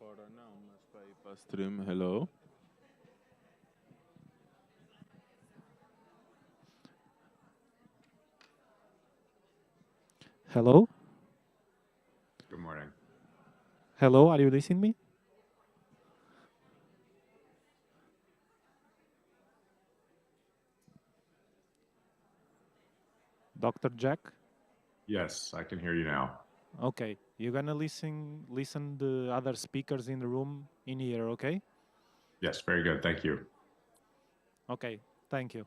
fora não, mas para ir para stream, hello. Hello? Good morning. Hello, are you listening me? Dr. Jack? Yes, I can hear you now. Okay, you're gonna listen the other speakers in the room in here, okay? Yes, very good. Thank you. Okay, thank you.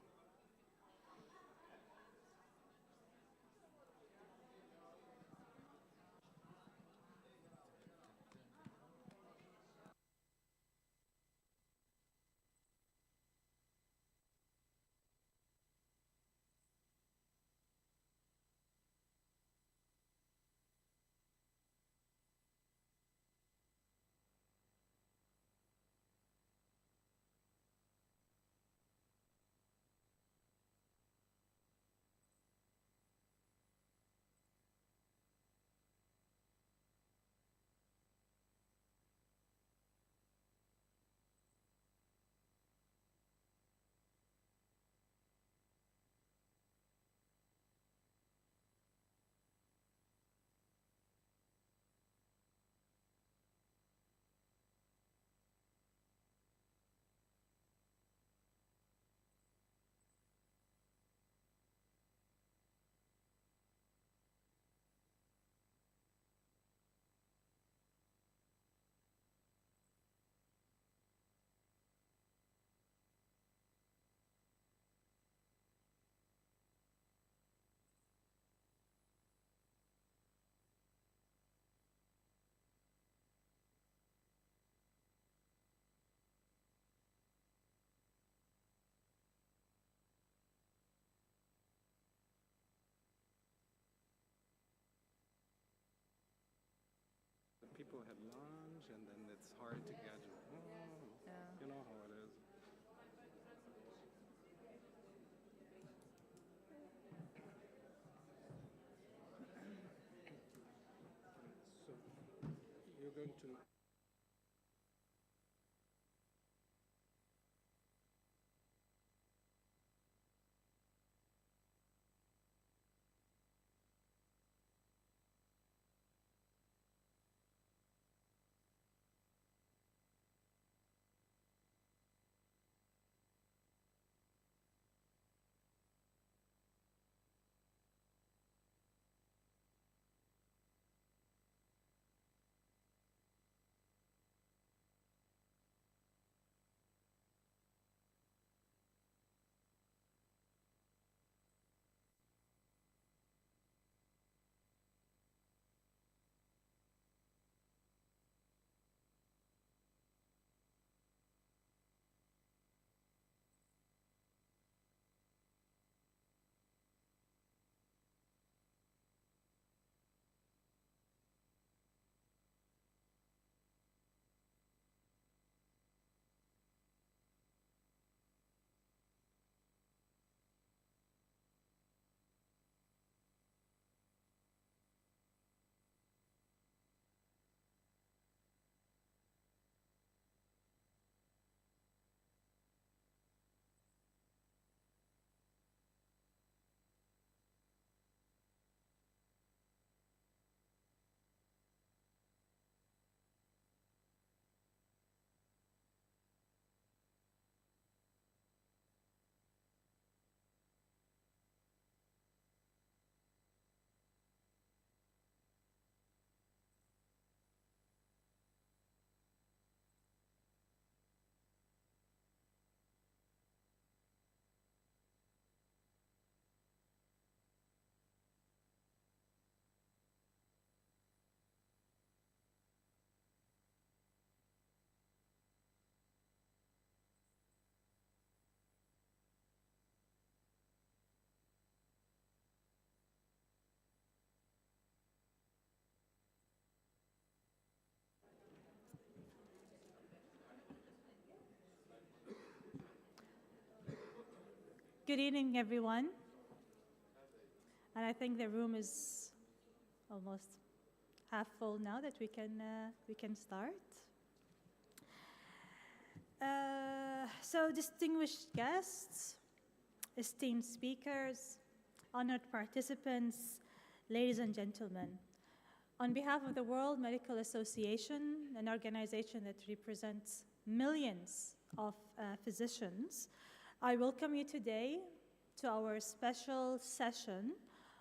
People had lunch, and then it's hard to get. You know how it is. So you're going to. Good evening, everyone. And I think the room is almost half full now that we can start. So distinguished guests, esteemed speakers, honored participants, ladies and gentlemen, on behalf of the World Medical Association, an organization that represents millions of physicians, I welcome you today to our special session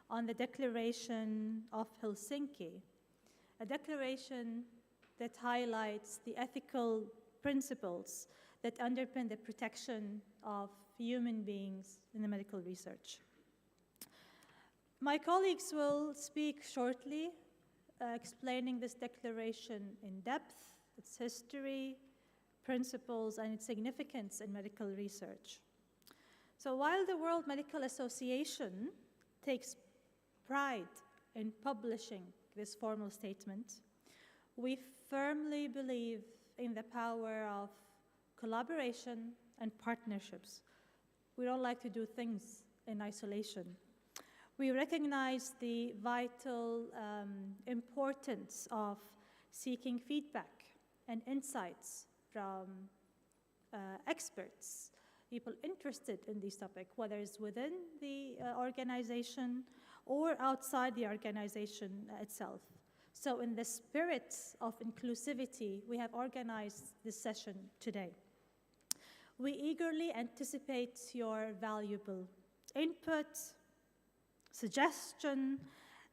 on the Declaration of Helsinki, a declaration that highlights the ethical principles that underpin the protection of human beings in the medical research. My colleagues will speak shortly, explaining this declaration in depth, its history, principles, and its significance in medical research. So while the World Medical Association takes pride in publishing this formal statement, we firmly believe in the power of collaboration and partnerships. We don't like to do things in isolation. We recognize the vital importance of seeking feedback and insights from experts, people interested in this topic, whether it's within the organization or outside the organization itself. So in the spirit of inclusivity, we have organized this session today. We eagerly anticipate your valuable input, suggestion,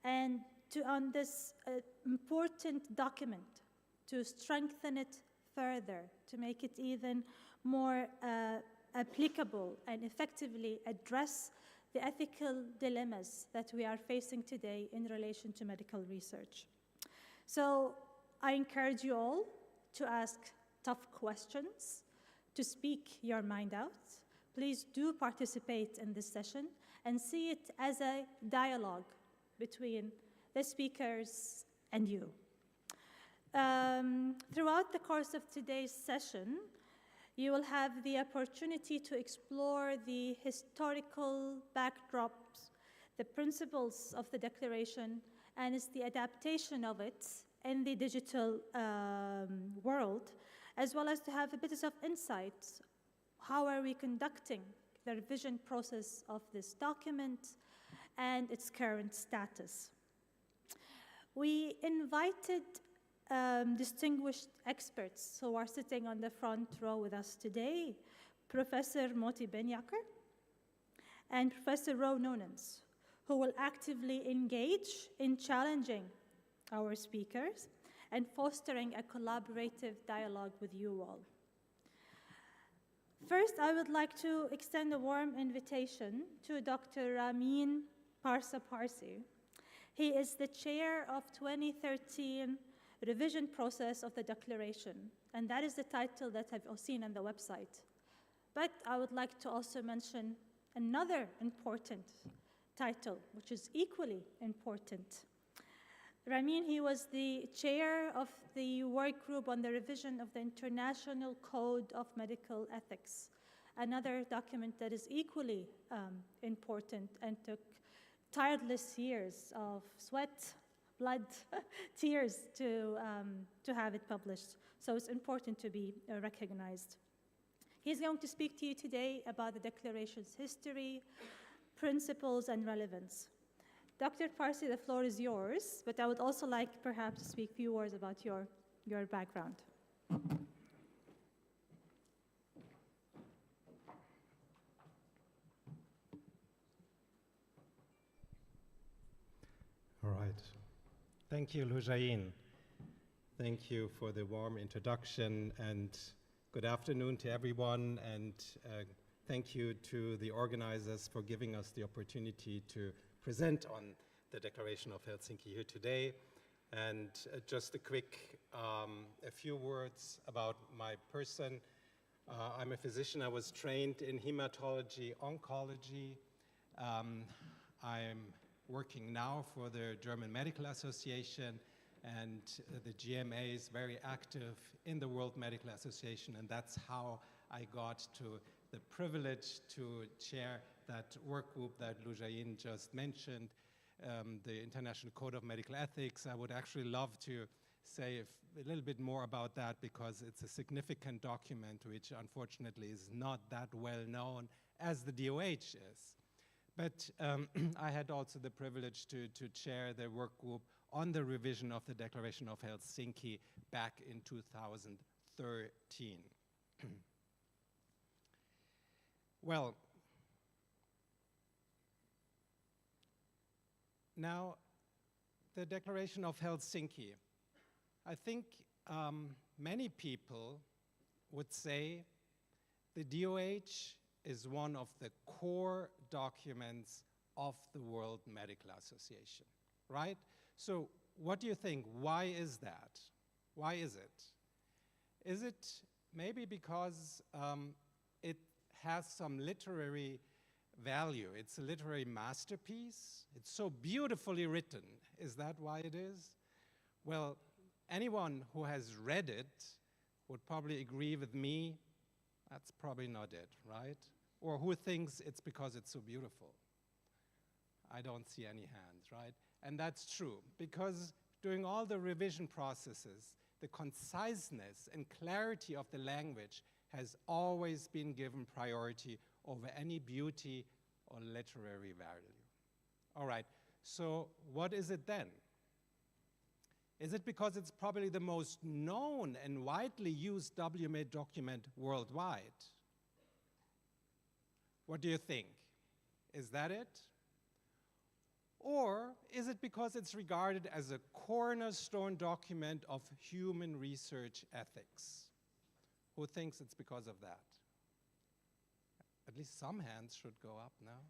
and on this important document, to strengthen it further, to make it even more applicable and effectively address the ethical dilemmas that we are facing today in relation to medical research. So I encourage you all to ask tough questions, to speak your mind out. Please do participate in this session and see it as a dialogue between the speakers and you. Throughout the course of today's session, you will have the opportunity to explore the historical backdrops, the principles of the Declaration, and it's the adaptation of it in the digital world, as well as to have a bit of insight. How are we conducting the revision process of this document and its current status? We invited distinguished experts who are sitting on the front row with us today, Professor Moty Benyakar and Professor Ro Nonans, who will actively engage in challenging our speakers and fostering a collaborative dialogue with you all. First, I would like to extend a warm invitation to Dr. Ramin Parsa Parsi. He is the chair of 2013 revision process of the Declaration, and that is the title that I've seen on the website. But I would like to also mention another important title, which is equally important. Ramin, he was the chair of the work group on the revision of the International Code of Medical Ethics, another document that is equally important and took tireless years of sweat, blood, tears to have it published. So it's important to be recognized. He's going to speak to you today about the Declaration's history, principles, and relevance. Dr. Parsi, the floor is yours, but I would also like perhaps to speak a few words about your background. All right. Thank you, Lujain. Thank you for the warm introduction, and good afternoon to everyone, and thank you to the organizers for giving us the opportunity to present on the Declaration of Helsinki here today. And just a few words about my person. I'm a physician. I was trained in hematology, oncology. I'm working now for the German Medical Association, and the GMA is very active in the World Medical Association, and that's how I got to the privilege to chair that work group that Lujain just mentioned, the International Code of Medical Ethics. I would actually love to say a little bit more about that because it's a significant document which unfortunately is not that well known as the DOH is. But I had also the privilege to chair the work group on the revision of the Declaration of Helsinki back in 2013. Well, now the Declaration of Helsinki, I think many people would say the DOH is one of the core documents of the World Medical Association, right? So what do you think? Why is that? Why is it? Is it maybe because it has some literary value? It's a literary masterpiece. It's so beautifully written. Is that why it is? Well, anyone who has read it would probably agree with me. That's probably not it, right? Or who thinks it's because it's so beautiful? I don't see any hands, right? And that's true, because during all the revision processes, the conciseness and clarity of the language has always been given priority over any beauty or literary value. All right, so what is it then? Is it because it's probably the most known and widely used WMA document worldwide? What do you think? Is that it? Or is it because it's regarded as a cornerstone document of human research ethics? Who thinks it's because of that? At least some hands should go up now.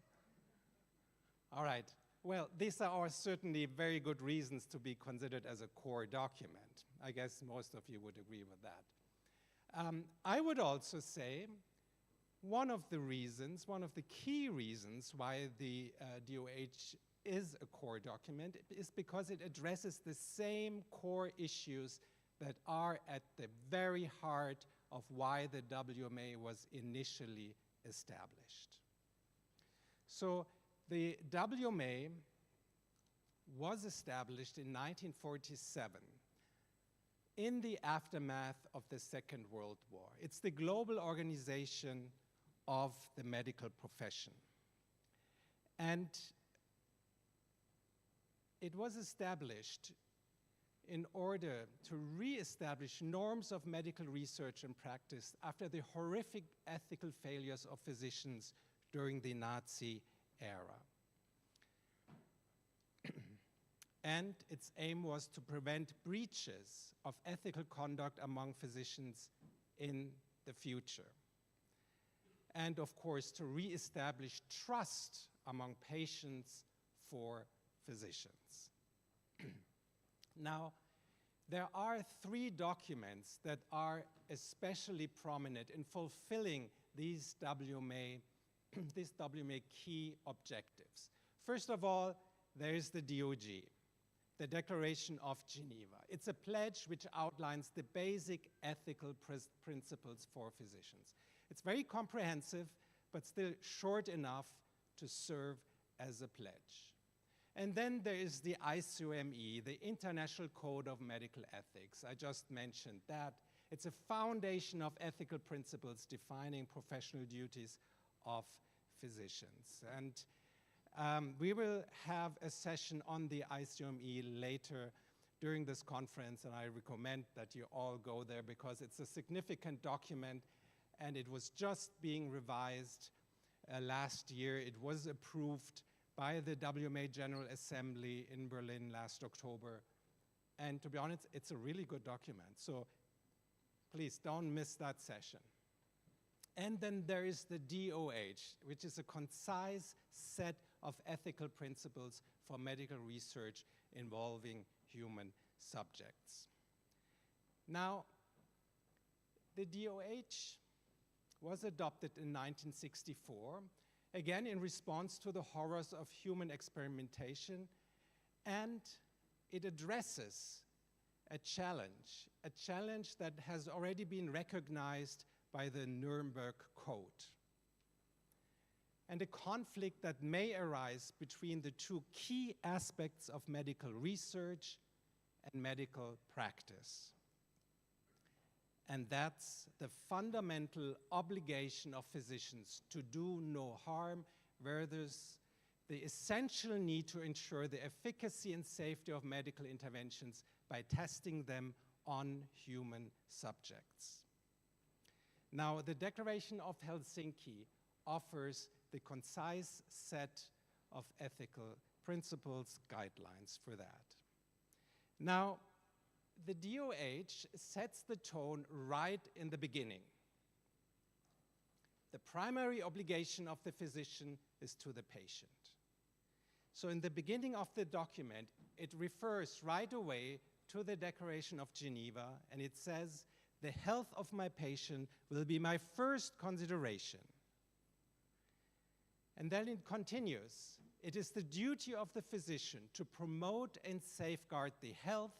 All right. Well, these are certainly very good reasons to be considered as a core document. I guess most of you would agree with that. I would also say one of the reasons, one of the key reasons why the DOH is a core document is because it addresses the same core issues that are at the very heart of why the WMA was initially established. So the WMA was established in 1947 in the aftermath of the Second World War. It's the global organization of the medical profession. And it was established in order to re-establish norms of medical research and practice after the horrific ethical failures of physicians during the Nazi era. And its aim was to prevent breaches of ethical conduct among physicians in the future. And of course, to re-establish trust among patients for physicians. Now, there are 3 documents that are especially prominent in fulfilling these WMA key objectives. First of all, there is the DOG, the Declaration of Geneva. It's a pledge which outlines the basic ethical principles for physicians. It's very comprehensive, but still short enough to serve as a pledge. And then there is the ICOME, the International Code of Medical Ethics. I just mentioned that. It's a foundation of ethical principles defining professional duties of physicians. And we will have a session on the ICOME later during this conference, and I recommend that you all go there because it's a significant document, and it was just being revised last year. It was approved by the WMA General Assembly in Berlin last October. And to be honest, it's a really good document. So please don't miss that session. And then there is the DOH, which is a concise set of ethical principles for medical research involving human subjects. Now, the DOH was adopted in 1964, again in response to the horrors of human experimentation, and it addresses a challenge that has already been recognized by the Nuremberg Code, and a conflict that may arise between the 2 key aspects of medical research, and medical practice. And that's the fundamental obligation of physicians to do no harm, where there's the essential need to ensure the efficacy and safety of medical interventions by testing them on human subjects. Now, the Declaration of Helsinki offers the concise set of ethical principles, guidelines for that. Now, the DOH sets the tone right in the beginning. The primary obligation of the physician is to the patient. So in the beginning of the document, it refers right away to the Declaration of Geneva, and it says, the health of my patient will be my first consideration. And then it continues, it is the duty of the physician to promote and safeguard the health,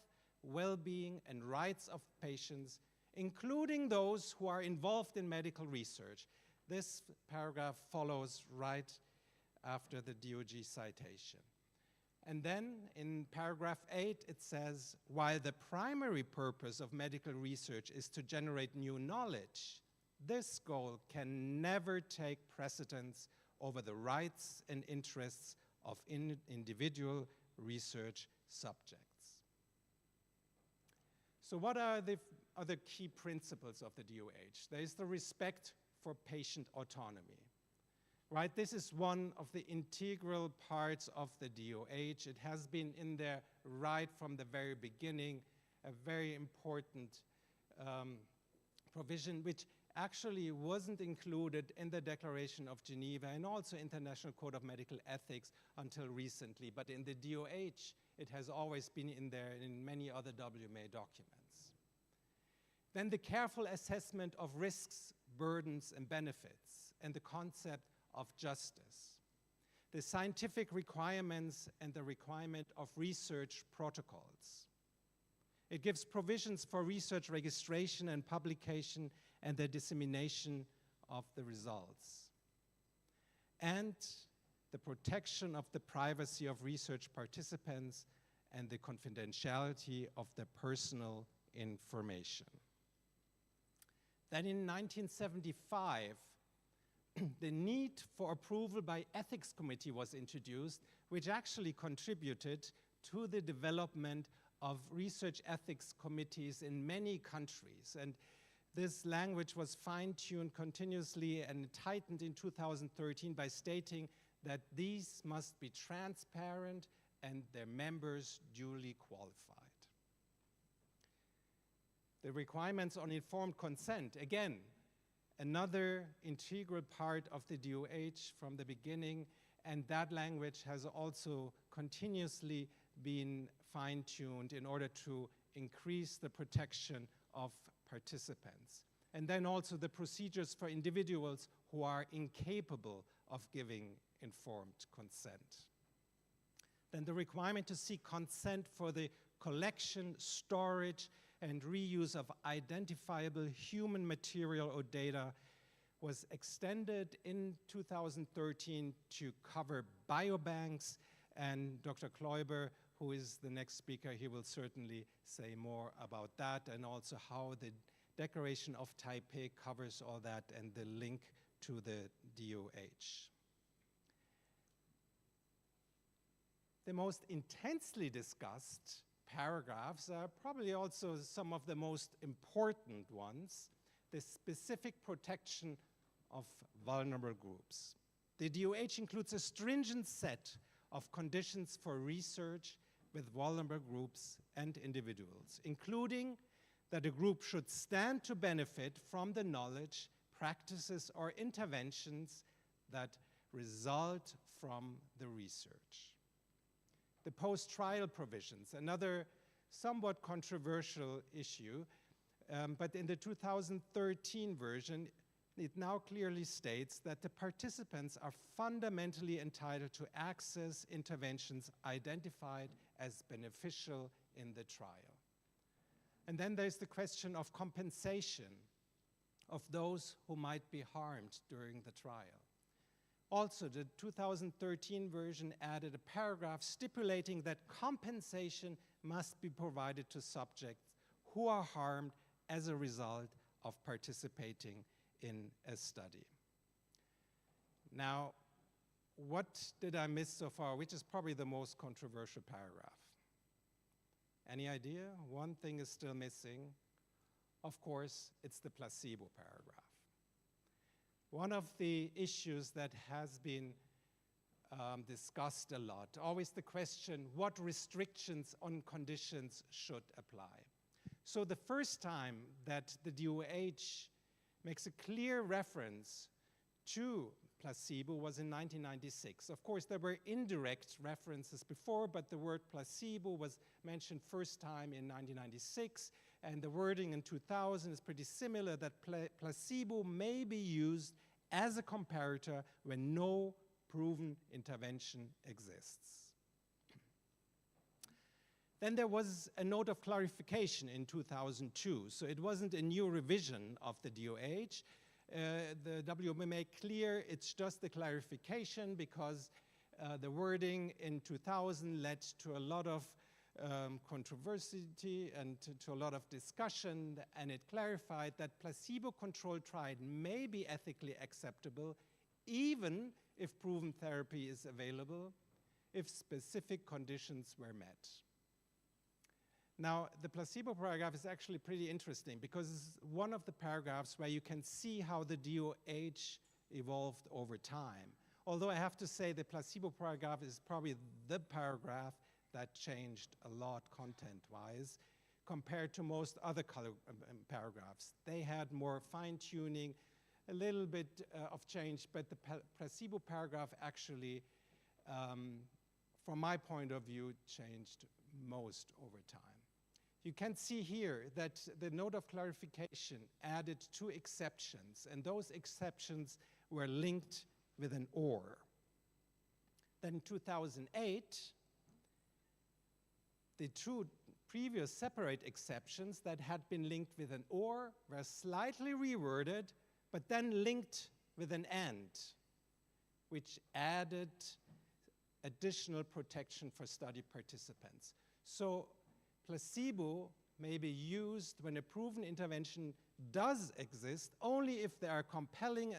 well-being, and rights of patients, including those who are involved in medical research. This paragraph follows right after the DOG citation. And then in paragraph 8, it says, while the primary purpose of medical research is to generate new knowledge, this goal can never take precedence over the rights and interests of individual research subjects. So what are the other key principles of the DOH? There is the respect for patient autonomy. Right, this is one of the integral parts of the DOH. It has been in there right from the very beginning, a very important provision which actually wasn't included in the Declaration of Geneva and also International Code of Medical Ethics until recently. But in the DOH, it has always been in there in many other WMA documents. Then the careful assessment of risks, burdens, and benefits, and the concept of justice, the scientific requirements and the requirement of research protocols. It gives provisions for research registration and publication and the dissemination of the results. And the protection of the privacy of research participants and the confidentiality of their personal information. Then in 1975, the need for approval by ethics committee was introduced, which actually contributed to the development of research ethics committees in many countries. And this language was fine-tuned continuously and tightened in 2013 by stating that these must be transparent and their members duly qualified. The requirements on informed consent, again, another integral part of the DOH from the beginning, and that language has also continuously been fine-tuned in order to increase the protection of participants. And then also the procedures for individuals who are incapable of giving informed consent. Then the requirement to seek consent for the collection, storage, and reuse of identifiable human material or data was extended in 2013 to cover biobanks, and Dr. Kloiber, who is the next speaker, he will certainly say more about that, and also how the Declaration of Taipei covers all that and the link to the DOH. The most intensely discussed paragraphs are probably also some of the most important ones, the specific protection of vulnerable groups. The DOH includes a stringent set of conditions for research with vulnerable groups and individuals, including that a group should stand to benefit from the knowledge, practices, or interventions that result from the research. The post-trial provisions, another somewhat controversial issue, but in the 2013 version, it now clearly states that the participants are fundamentally entitled to access interventions identified as beneficial in the trial. And then there's the question of compensation of those who might be harmed during the trial. Also, the 2013 version added a paragraph stipulating that compensation must be provided to subjects who are harmed as a result of participating in a study. Now, what did I miss so far, which is probably the most controversial paragraph? Any idea? One thing is still missing. Of course, it's the placebo paragraph. One of the issues that has been discussed a lot, always the question, what restrictions on conditions should apply? So the first time that the DOH makes a clear reference to placebo was in 1996. Of course, there were indirect references before, but the word placebo was mentioned first time in 1996, and the wording in 2000 is pretty similar, that placebo may be used as a comparator when no proven intervention exists. Then there was a note of clarification in 2002. So it wasn't a new revision of the DOH. The WMA clear, it's just the clarification because the wording in 2000 led to a lot of controversy and to a lot of discussion, and it clarified that placebo-controlled trial may be ethically acceptable even if proven therapy is available, if specific conditions were met. Now, the placebo paragraph is actually pretty interesting because it's one of the paragraphs where you can see how the DOH evolved over time. Although I have to say the placebo paragraph is probably the paragraph that changed a lot content-wise compared to most other paragraphs. They had more fine-tuning, a little bit of change, but the placebo paragraph actually, from my point of view, changed most over time. You can see here that the note of clarification added 2 exceptions, and those exceptions were linked with an or. Then in 2008, the 2 previous separate exceptions that had been linked with an or were slightly reworded, but then linked with an and, which added additional protection for study participants. So placebo may be used when a proven intervention does exist only if there are compelling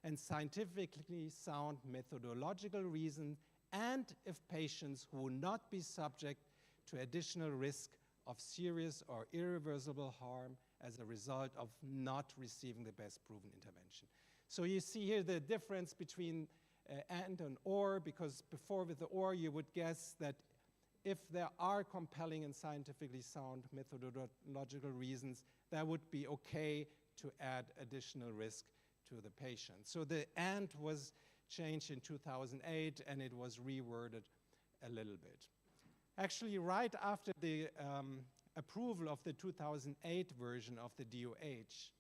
and scientifically sound methodological reasons and if patients will not be subject to additional risk of serious or irreversible harm as a result of not receiving the best proven intervention. So you see here the difference between and or, because before with the or you would guess that if there are compelling and scientifically sound methodological reasons, that would be okay to add additional risk to the patient. So the and was changed in 2008 and it was reworded a little bit. Actually, right after the approval of the 2008 version of the DOH,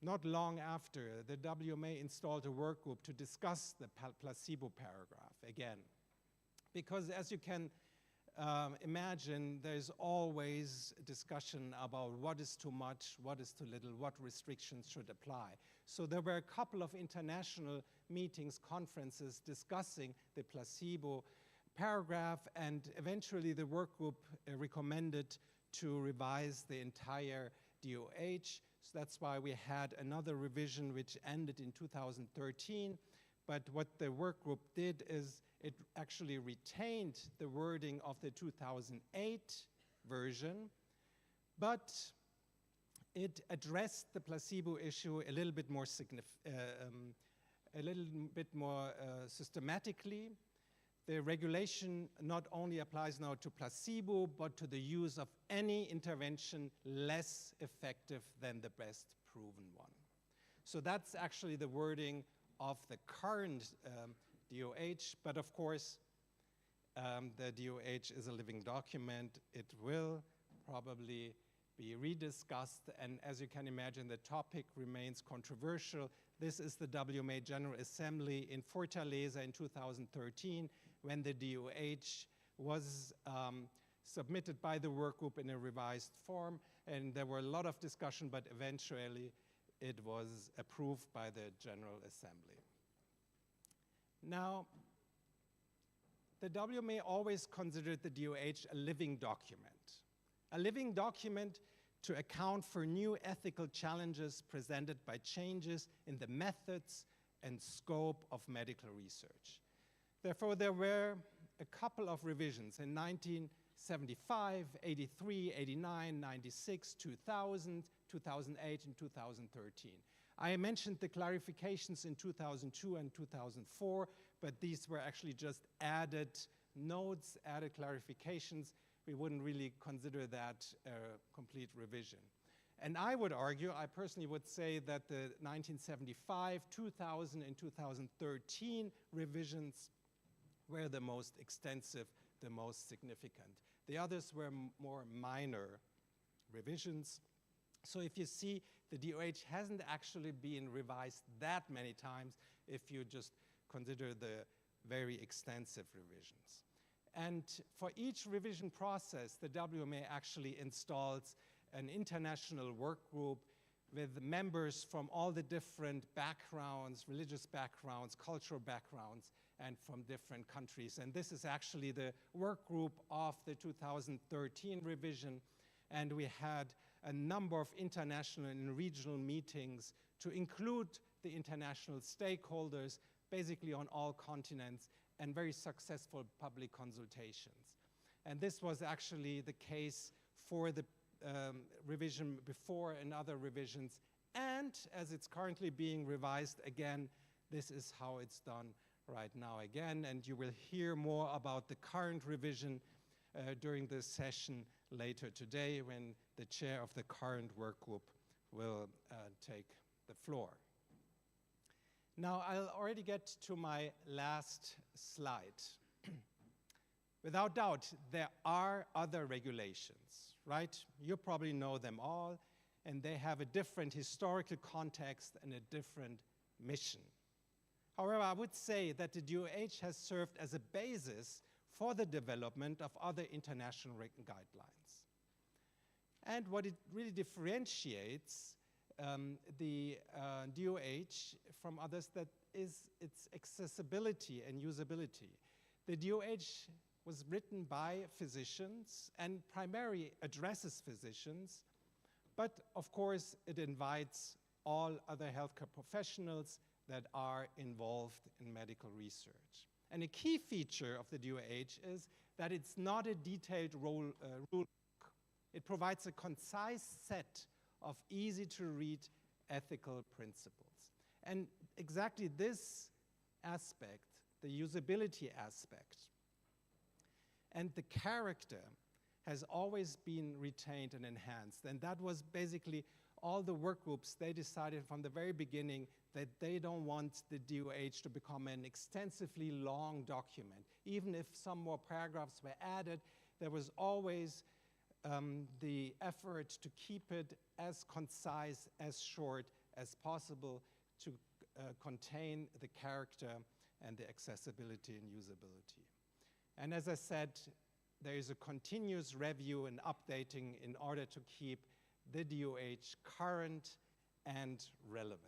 not long after, the WMA installed a work group to discuss the placebo paragraph again. Because as you can imagine, there's always a discussion about what is too much, what is too little, what restrictions should apply. So there were a couple of international meetings, conferences discussing the placebo paragraph, and eventually the work group recommended to revise the entire DOH. So that's why we had another revision which ended in 2013. But what the work group did is it actually retained the wording of the 2008 version, but it addressed the placebo issue a little bit more systematically. The regulation not only applies now to placebo, but to the use of any intervention less effective than the best proven one. So that's actually the wording of the current DOH, but of course, the DOH is a living document. It will probably be rediscussed, and as you can imagine, the topic remains controversial. This is the WMA General Assembly in Fortaleza in 2013, when the DOH was submitted by the work group in a revised form, and there were a lot of discussion, but eventually it was approved by the General Assembly. Now, the WMA always considered the DOH a living document to account for new ethical challenges presented by changes in the methods and scope of medical research. Therefore, there were a couple of revisions in 1975, 83, 89, 96, 2000, 2008, and 2013. I mentioned the clarifications in 2002 and 2004, but these were actually just added notes, added clarifications. We wouldn't really consider that a complete revision. And I would argue, I personally would say that the 1975, 2000, and 2013 revisions were the most extensive, the most significant. The others were more minor revisions. So if you see, the DOH hasn't actually been revised that many times if you just consider the very extensive revisions. And for each revision process, the WMA actually installs an international work group with members from all the different backgrounds, religious backgrounds, cultural backgrounds, and from different countries. And this is actually the work group of the 2013 revision. And we had a number of international and regional meetings to include the international stakeholders, basically on all continents, and very successful public consultations. And this was actually the case for the revision before and other revisions. And as it's currently being revised again, this is how it's done right now again. And you will hear more about the current revision during this session later today when the chair of the current work group will take the floor. Now, I'll already get to my last slide. Without doubt, there are other regulations, right? You probably know them all, and they have a different historical context and a different mission. However, I would say that the DOH has served as a basis for the development of other international guidelines. And what it really differentiates the DOH from others that is its accessibility and usability. The DOH was written by physicians and primarily addresses physicians, but of course it invites all other healthcare professionals that are involved in medical research. And a key feature of the DOH is that it's not a detailed rule book. It provides a concise set of easy-to-read ethical principles. And exactly this aspect, the usability aspect, and the character has always been retained and enhanced. And that was basically all the work groups, they decided from the very beginning that they don't want the DOH to become an extensively long document. Even if some more paragraphs were added, there was always the effort to keep it as concise, as short as possible to contain the character and the accessibility and usability. And as I said, there is a continuous review and updating in order to keep the DOH current and relevant.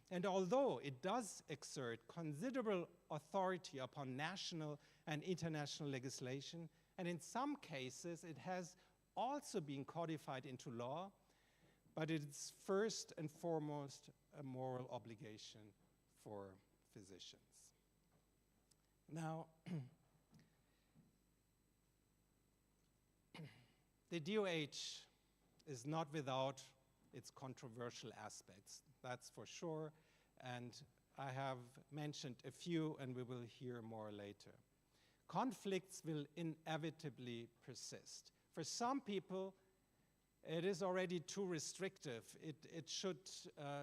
And although it does exert considerable authority upon national and international legislation, and in some cases it has also been codified into law, but it's first and foremost a moral obligation for physicians. Now, the DOH is not without its controversial aspects, that's for sure, and I have mentioned a few and we will hear more later. Conflicts will inevitably persist. For some people, it is already too restrictive. It should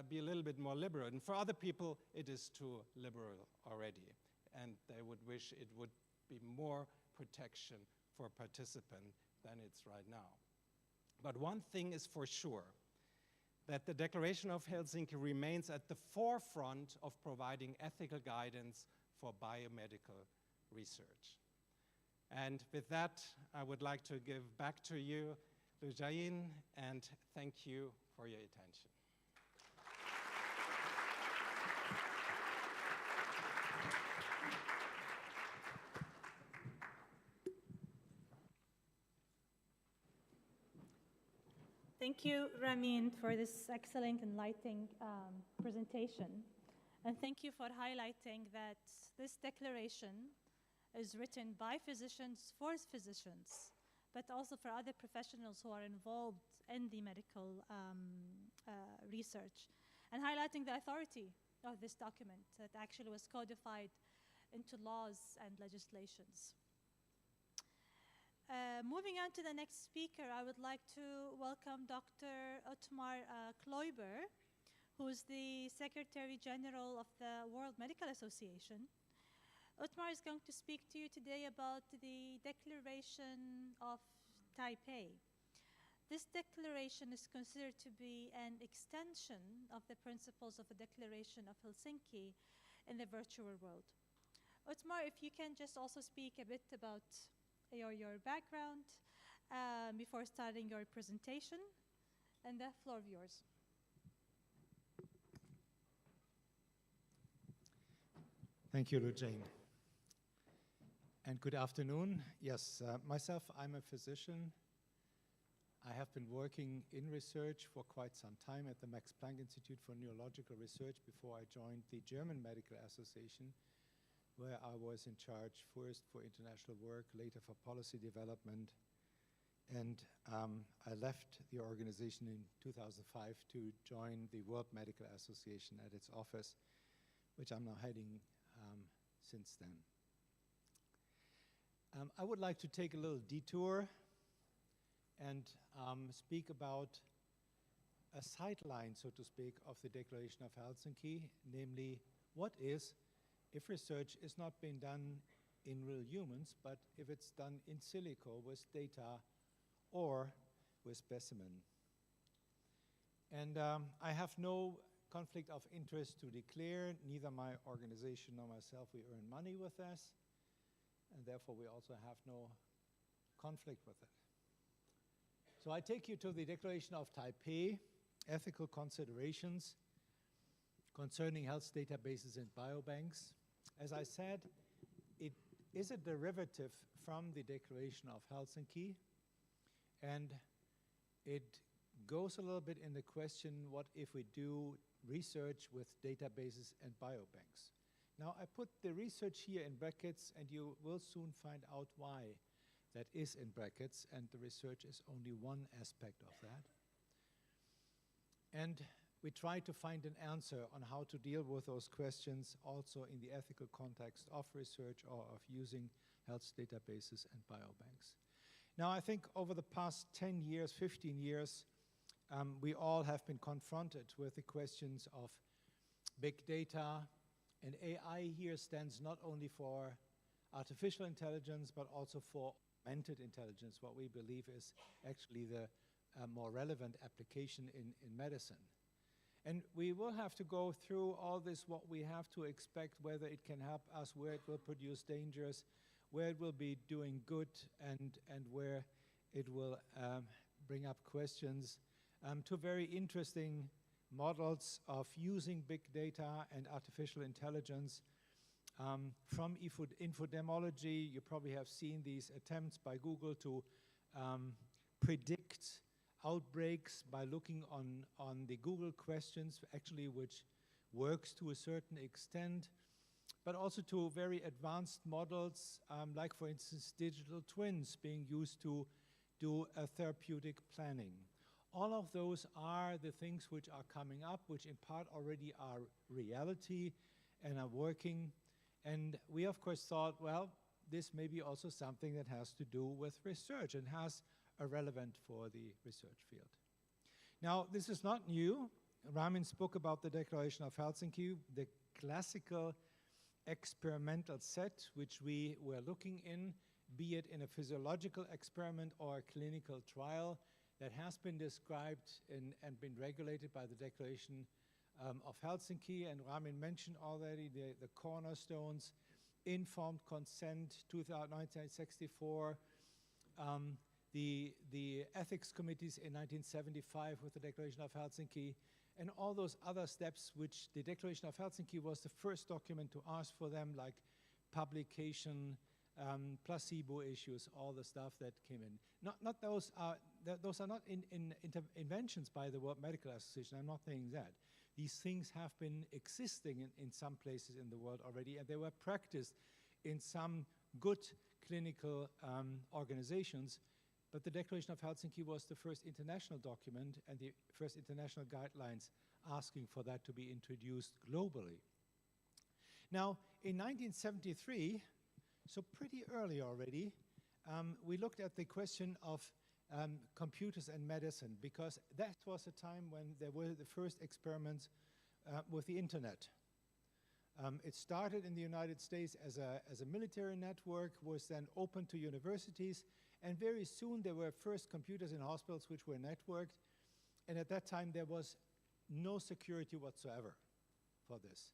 be a little bit more liberal. And for other people, it is too liberal already. And they would wish it would be more protection for participants than it's right now. But one thing is for sure, that the Declaration of Helsinki remains at the forefront of providing ethical guidance for biomedical research. And with that, I would like to give back to you, Lujain, and thank you for your attention. Thank you, Ramin, for this excellent, enlightening presentation. And thank you for highlighting that this declaration is written by physicians for physicians, but also for other professionals who are involved in the medical research, and highlighting the authority of this document that actually was codified into laws and legislations. Moving on to the next speaker, I would like to welcome Dr. Otmar Kloiber, who is the Secretary General of the World Medical Association. Otmar is going to speak to you today about the Declaration of Taipei. This declaration is considered to be an extension of the principles of the Declaration of Helsinki in the virtual world. Otmar, if you can just also speak a bit about your background before starting your presentation, and the floor of yours. Thank you, Lujain. And good afternoon. Yes, myself, I'm a physician. I have been working in research for quite some time at the Max Planck Institute for Neurological Research before I joined the German Medical Association, where I was in charge first for international work, later for policy development. And I left the organization in 2005 to join the World Medical Association at its office, which I'm now heading since then. I would like to take a little detour and speak about a sideline, so to speak, of the Declaration of Helsinki, namely, what is if research is not being done in real humans, but if it's done in silico with data or with specimen. And I have no conflict of interest to declare. Neither my organization nor myself, we earn money with this, and therefore we also have no conflict with it. So I take you to the Declaration of Taipei, ethical considerations concerning health databases and biobanks. As I said, it is a derivative from the Declaration of Helsinki, and it goes a little bit in the question, what if we do research with databases and biobanks? Now, I put the research here in brackets, and you will soon find out why that is in brackets, and the research is only one aspect of that. And we try to find an answer on how to deal with those questions also in the ethical context of research or of using health databases and biobanks. Now, I think over the past 10 years, 15 years, we all have been confronted with the questions of big data, and AI here stands not only for artificial intelligence, but also for augmented intelligence, what we believe is actually the more relevant application in medicine. And we will have to go through all this, what we have to expect, whether it can help us, where it will produce dangers, where it will be doing good, and where it will bring up questions to very interesting models of using big data and artificial intelligence. From infodemology, you probably have seen these attempts by Google to predict outbreaks by looking on the Google questions, actually, which works to a certain extent, but also to very advanced models, like, for instance, digital twins being used to do a therapeutic planning. All of those are the things which are coming up, which in part already are reality and are working. And we, of course, thought, well, this may be also something that has to do with research and has a relevant for the research field. Now, this is not new. Ramin spoke about the Declaration of Helsinki, the classical experimental set which we were looking in, be it in a physiological experiment or a clinical trial, that has been described and been regulated by the Declaration of Helsinki. And Ramin mentioned already the cornerstones: informed consent, 1964, the ethics committees in 1975 with the Declaration of Helsinki, and all those other steps which the Declaration of Helsinki was the first document to ask for them, like publication, placebo issues, all the stuff that came in. Not those are those are not inventions by the World Medical Association. I'm not saying that. These things have been existing in some places in the world already, and they were practiced in some good clinical organizations. But the Declaration of Helsinki was the first international document and the first international guidelines asking for that to be introduced globally. Now, in 1973, so pretty early already, we looked at the question of computers and medicine, because that was a time when there were the first experiments with the internet. It started in the United States as a military network, was then open to universities, and very soon there were first computers in hospitals which were networked, and at that time there was no security whatsoever for this.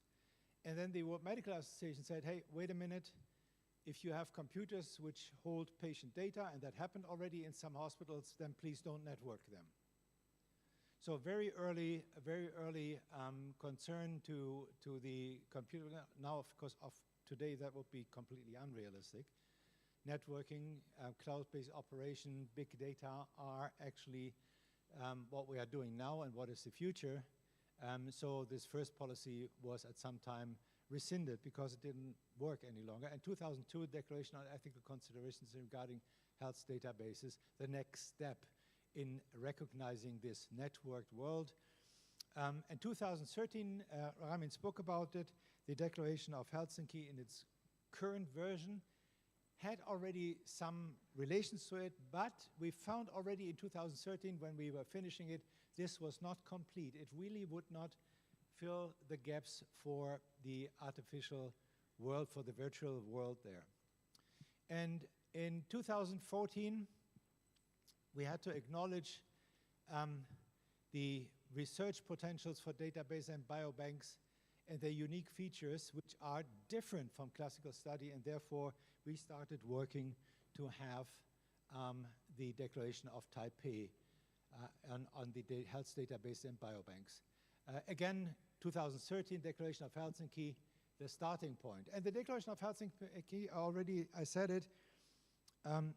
And then the World Medical Association said, hey, wait a minute, if you have computers which hold patient data, and that happened already in some hospitals, then please don't network them. So very early concern to the computer. Now, of course, of today, that would be completely unrealistic. Networking, cloud-based operation, big data are actually what we are doing now and what is the future. So this first policy was at some time rescinded because it didn't work any longer. In 2002, Declaration on Ethical Considerations regarding health databases, the next step in recognizing this networked world. In 2013, Ramin spoke about it, the Declaration of Helsinki in its current version had already some relations to it, but we found already in 2013 when we were finishing it, this was not complete. It really would not fill the gaps for the artificial world, for the virtual world there. And in 2014, we had to acknowledge the research potentials for database and biobanks and their unique features, which are different from classical study, and therefore we started working to have the Declaration of Taipei on the health database and biobanks. Again, 2013 Declaration of Helsinki, the starting point. And the Declaration of Helsinki, already I said it,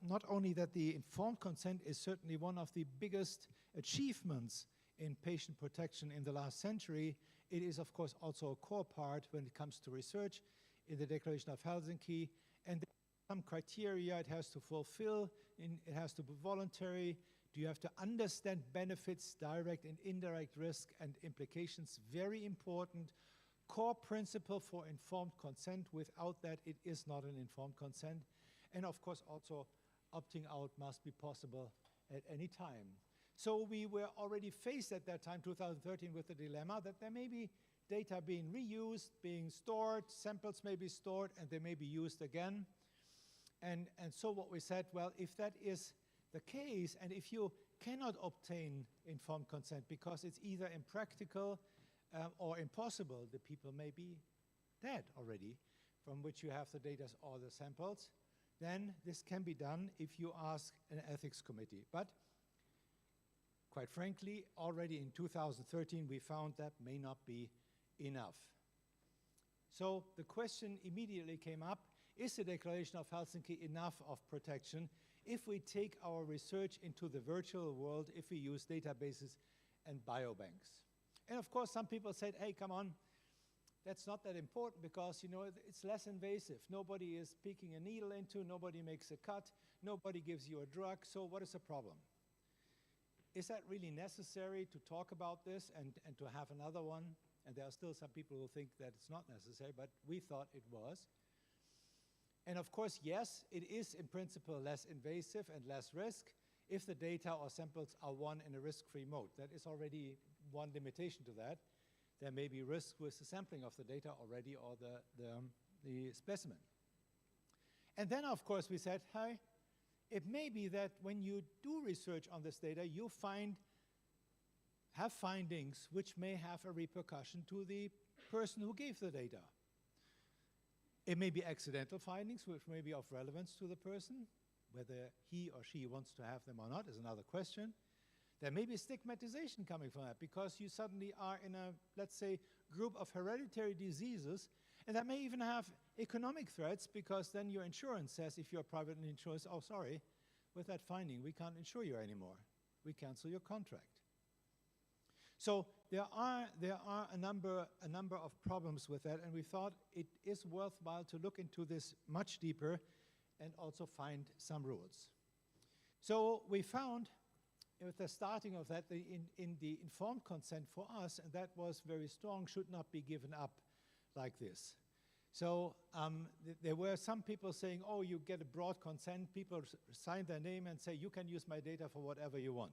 not only that the informed consent is certainly one of the biggest achievements in patient protection in the last century, it is of course also a core part when it comes to research in the Declaration of Helsinki, and there are some criteria it has to fulfill. It has to be voluntary. Do you have to understand benefits, direct and indirect risk and implications? Very important. Core principle for informed consent. Without that, it is not an informed consent. And of course, also opting out must be possible at any time. So we were already faced at that time, 2013, with the dilemma that there may be data being reused, being stored, samples may be stored, and they may be used again. And so what we said, well, if that is the case, and if you cannot obtain informed consent because it's either impractical or impossible, the people may be dead already, from which you have the data or the samples, then this can be done if you ask an ethics committee. But quite frankly, already in 2013, we found that may not be enough. So the question immediately came up, is the Declaration of Helsinki enough of protection if we take our research into the virtual world, if we use databases and biobanks? And of course, some people said, hey, come on, that's not that important because, you know, it's less invasive. Nobody is peeking a needle into, nobody makes a cut, nobody gives you a drug, so what is the problem? Is that really necessary to talk about this and to have another one? And there are still some people who think that it's not necessary, but we thought it was. And of course, yes, it is in principle less invasive and less risk if the data or samples are won in a risk-free mode. That is already one limitation to that. There may be risk with the sampling of the data already or the specimen. And then, of course, we said, hey, it may be that when you do research on this data, you have findings which may have a repercussion to the person who gave the data. It may be accidental findings which may be of relevance to the person. Whether he or she wants to have them or not is another question. There may be stigmatization coming from that because you suddenly are in a, let's say, group of hereditary diseases, and that may even have economic threats, because then your insurance says, if you're privately insured, oh, sorry, with that finding, we can't insure you anymore. We cancel your contract. So there are a number of problems with that, and we thought it is worthwhile to look into this much deeper and also find some rules. So we found with the starting of that, in the informed consent for us, and that was very strong, should not be given up like this. So there were some people saying, oh, you get a broad consent, people sign their name and say, you can use my data for whatever you want.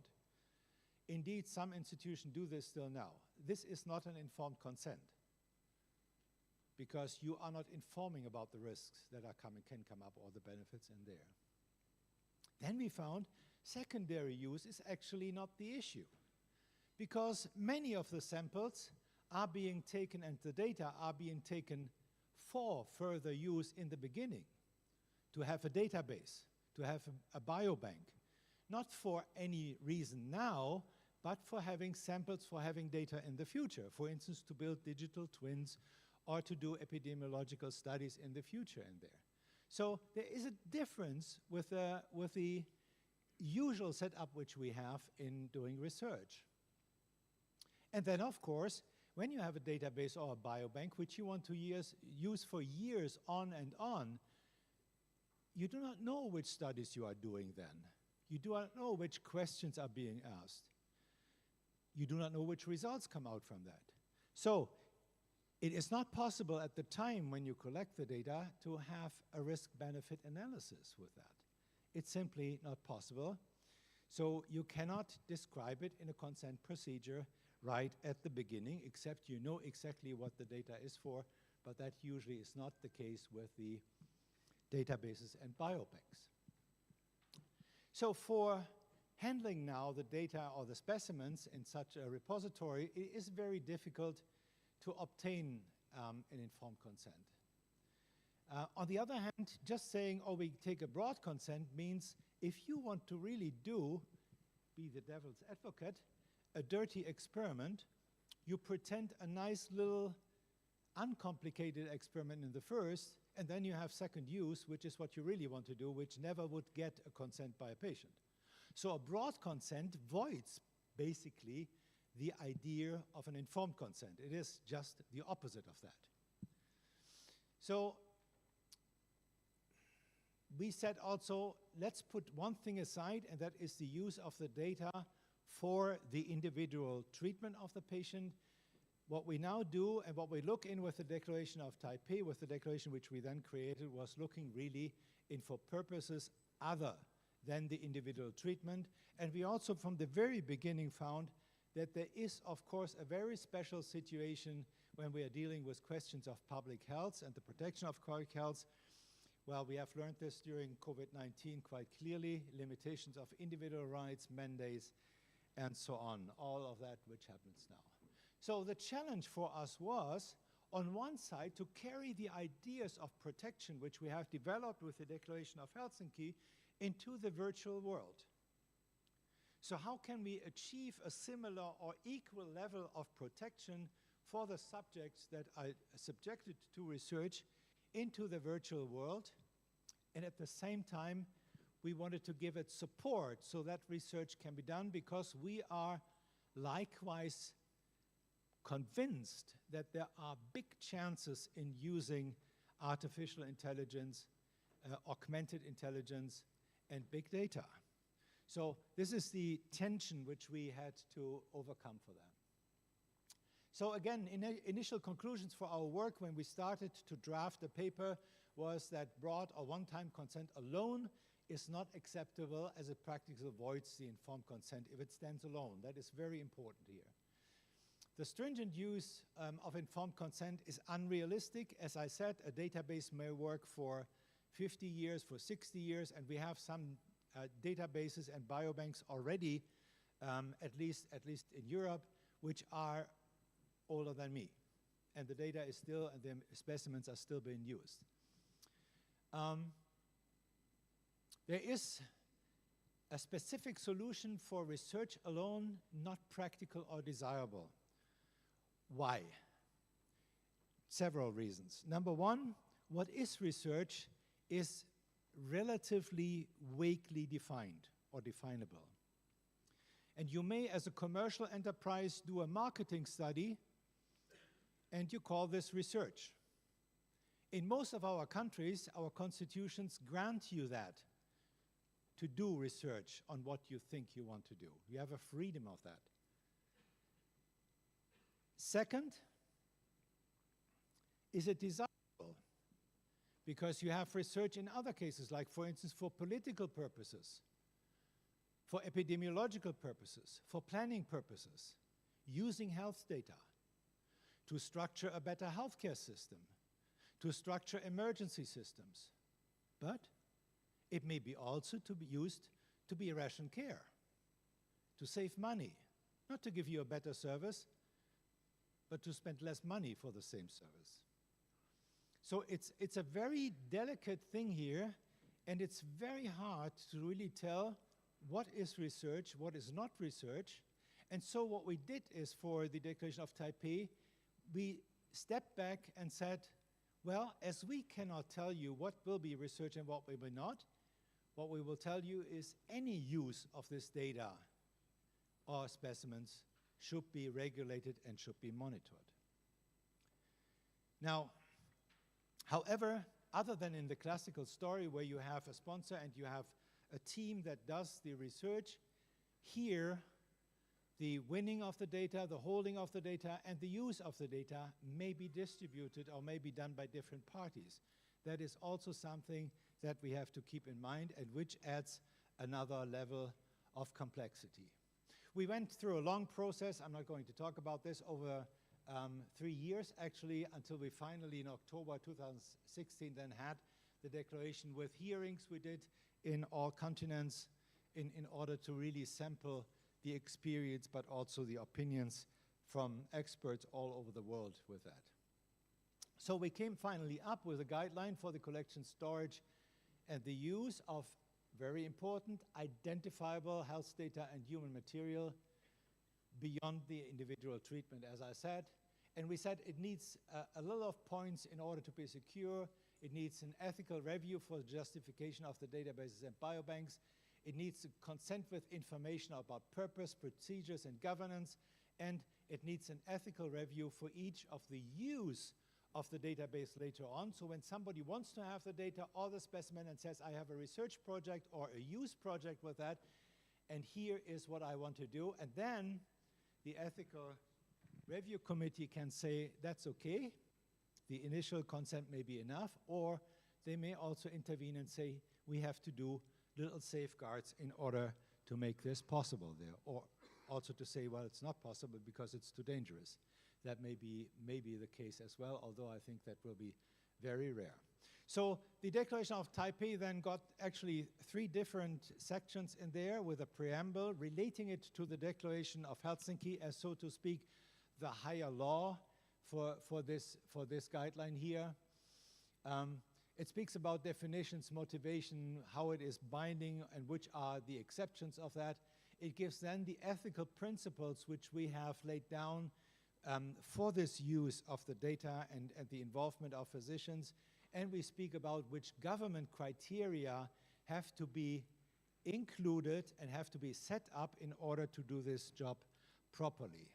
Indeed, some institutions do this still now. This is not an informed consent, because you are not informing about the risks that can come up, or the benefits in there. Then we found secondary use is actually not the issue, because many of the samples are being taken and the data are being taken for further use in the beginning, to have a database, to have a biobank, not for any reason now, but for having samples, for having data in the future. For instance, to build digital twins or to do epidemiological studies in the future in there. So there is a difference with the usual setup which we have in doing research. And then, of course, when you have a database or a biobank which you want to use for years on and on, you do not know which studies you are doing then. You do not know which questions are being asked. You do not know which results come out from that. So it is not possible at the time when you collect the data to have a risk-benefit analysis with that. It's simply not possible. So you cannot describe it in a consent procedure right at the beginning, except you know exactly what the data is for, but that usually is not the case with the databases and biobanks. So for handling now the data or the specimens in such a repository, it is very difficult to obtain an informed consent. On the other hand, just saying, oh, we take a broad consent means if you want to really be the devil's advocate, a dirty experiment, you pretend a nice little uncomplicated experiment in the first, and then you have second use, which is what you really want to do, which never would get a consent by a patient. So a broad consent voids basically the idea of an informed consent. It is just the opposite of that. So we said also, let's put one thing aside, and that is the use of the data for the individual treatment of the patient. What we now do, and what we look in with the Declaration of Taipei, with the declaration which we then created, was looking really in for purposes other than the individual treatment. And we also from the very beginning found that there is, of course, a very special situation when we are dealing with questions of public health and the protection of public health. Well, we have learned this during COVID-19 quite clearly, limitations of individual rights, mandates, and so on, all of that which happens now. So the challenge for us was, on one side, to carry the ideas of protection which we have developed with the Declaration of Helsinki into the virtual world. So how can we achieve a similar or equal level of protection for the subjects that are subjected to research into the virtual world? And at the same time, we wanted to give it support so that research can be done, because we are likewise convinced that there are big chances in using artificial intelligence, augmented intelligence, and big data. So this is the tension which we had to overcome for that. So again, initial conclusions for our work when we started to draft the paper was that broad or one-time consent alone is not acceptable, as it practically avoids the informed consent if it stands alone. That is very important here. The stringent use of informed consent is unrealistic. As I said, a database may work for 50 years, for 60 years, and we have some databases and biobanks already, at least in Europe, which are older than me. And the data is still, and the specimens are still being used. There is a specific solution for research alone, not practical or desirable. Why? Several reasons. Number one, what is research is relatively vaguely defined or definable. And you may, as a commercial enterprise, do a marketing study, and you call this research. In most of our countries, our constitutions grant you that, to do research on what you think you want to do. You have a freedom of that. Second, is it desirable? Because you have research in other cases, like for instance for political purposes, for epidemiological purposes, for planning purposes, using health data to structure a better healthcare system, to structure emergency systems. But it may be also to be used to be ration care, to save money, not to give you a better service, but to spend less money for the same service. So it's a very delicate thing here, and it's very hard to really tell what is research, what is not research. And so what we did is, for the Declaration of Taipei, we stepped back and said, well, as we cannot tell you what will be research and what will be not, what we will tell you is any use of this data or specimens should be regulated and should be monitored. Now, however, other than in the classical story where you have a sponsor and you have a team that does the research, here the winning of the data, the holding of the data, and the use of the data may be distributed or may be done by different parties. That is also something that we have to keep in mind, and which adds another level of complexity. We went through a long process, I'm not going to talk about this, over 3 years actually, until we finally in October 2016 then had the declaration with hearings we did in all continents in order to really sample the experience but also the opinions from experts all over the world with that. So we came finally up with a guideline for the collection, storage, and the use of very important identifiable health data and human material beyond the individual treatment, as I said. And we said it needs a lot of points in order to be secure. It needs an ethical review for justification of the databases and biobanks. It needs consent with information about purpose, procedures, and governance. And it needs an ethical review for each of the use of the database later on. So when somebody wants to have the data or the specimen and says, I have a research project or a use project with that, and here is what I want to do, and then the ethical review committee can say, that's okay, the initial consent may be enough, or they may also intervene and say, we have to do little safeguards in order to make this possible there, or also to say, well, it's not possible because it's too dangerous. That may be the case as well, although I think that will be very rare. So the Declaration of Taipei then got actually 3 different sections in there with a preamble relating it to the Declaration of Helsinki as, so to speak, the higher law for this guideline here. It speaks about definitions, motivation, how it is binding, and which are the exceptions of that. It gives then the ethical principles which we have laid down for this use of the data and the involvement of physicians. And we speak about which government criteria have to be included and have to be set up in order to do this job properly.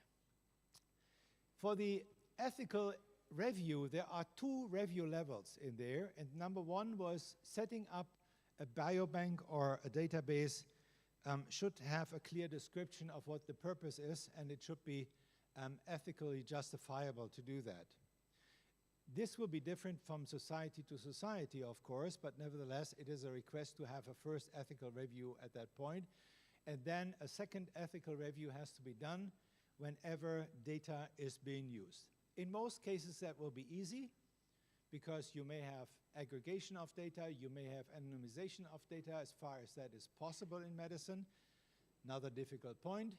For the ethical review, there are 2 review levels in there, and number 1 was setting up a biobank or a database should have a clear description of what the purpose is, and it should be ethically justifiable to do that. This will be different from society to society, of course, but nevertheless, it is a request to have a first ethical review at that point, and then a second ethical review has to be done whenever data is being used. In most cases, that will be easy, because you may have aggregation of data, you may have anonymization of data as far as that is possible in medicine. Another difficult point.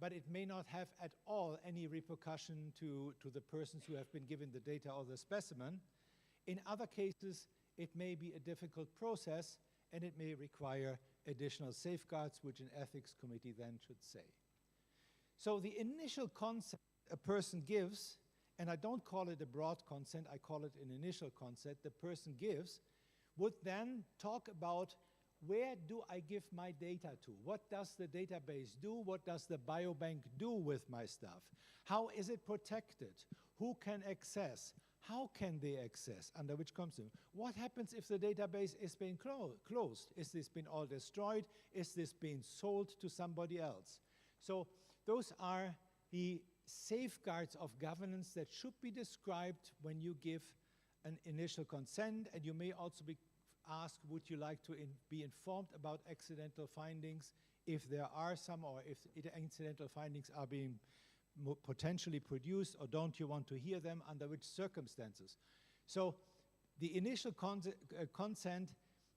But it may not have at all any repercussion to the persons who have been given the data or the specimen. In other cases, it may be a difficult process, and it may require additional safeguards, which an ethics committee then should say. So the initial concept a person gives, and I don't call it a broad consent, I call it an initial consent, the person gives, would then talk about where do I give my data to? What does the database do? What does the biobank do with my stuff? How is it protected? Who can access? How can they access? Under which conditions? What happens if the database is being closed? Is this been all destroyed? Is this being sold to somebody else? So those are the safeguards of governance that should be described when you give an initial consent, and you may also be asked, would you like to be informed about accidental findings, if there are some, or if incidental findings are being potentially produced, or don't you want to hear them, under which circumstances? So the initial consent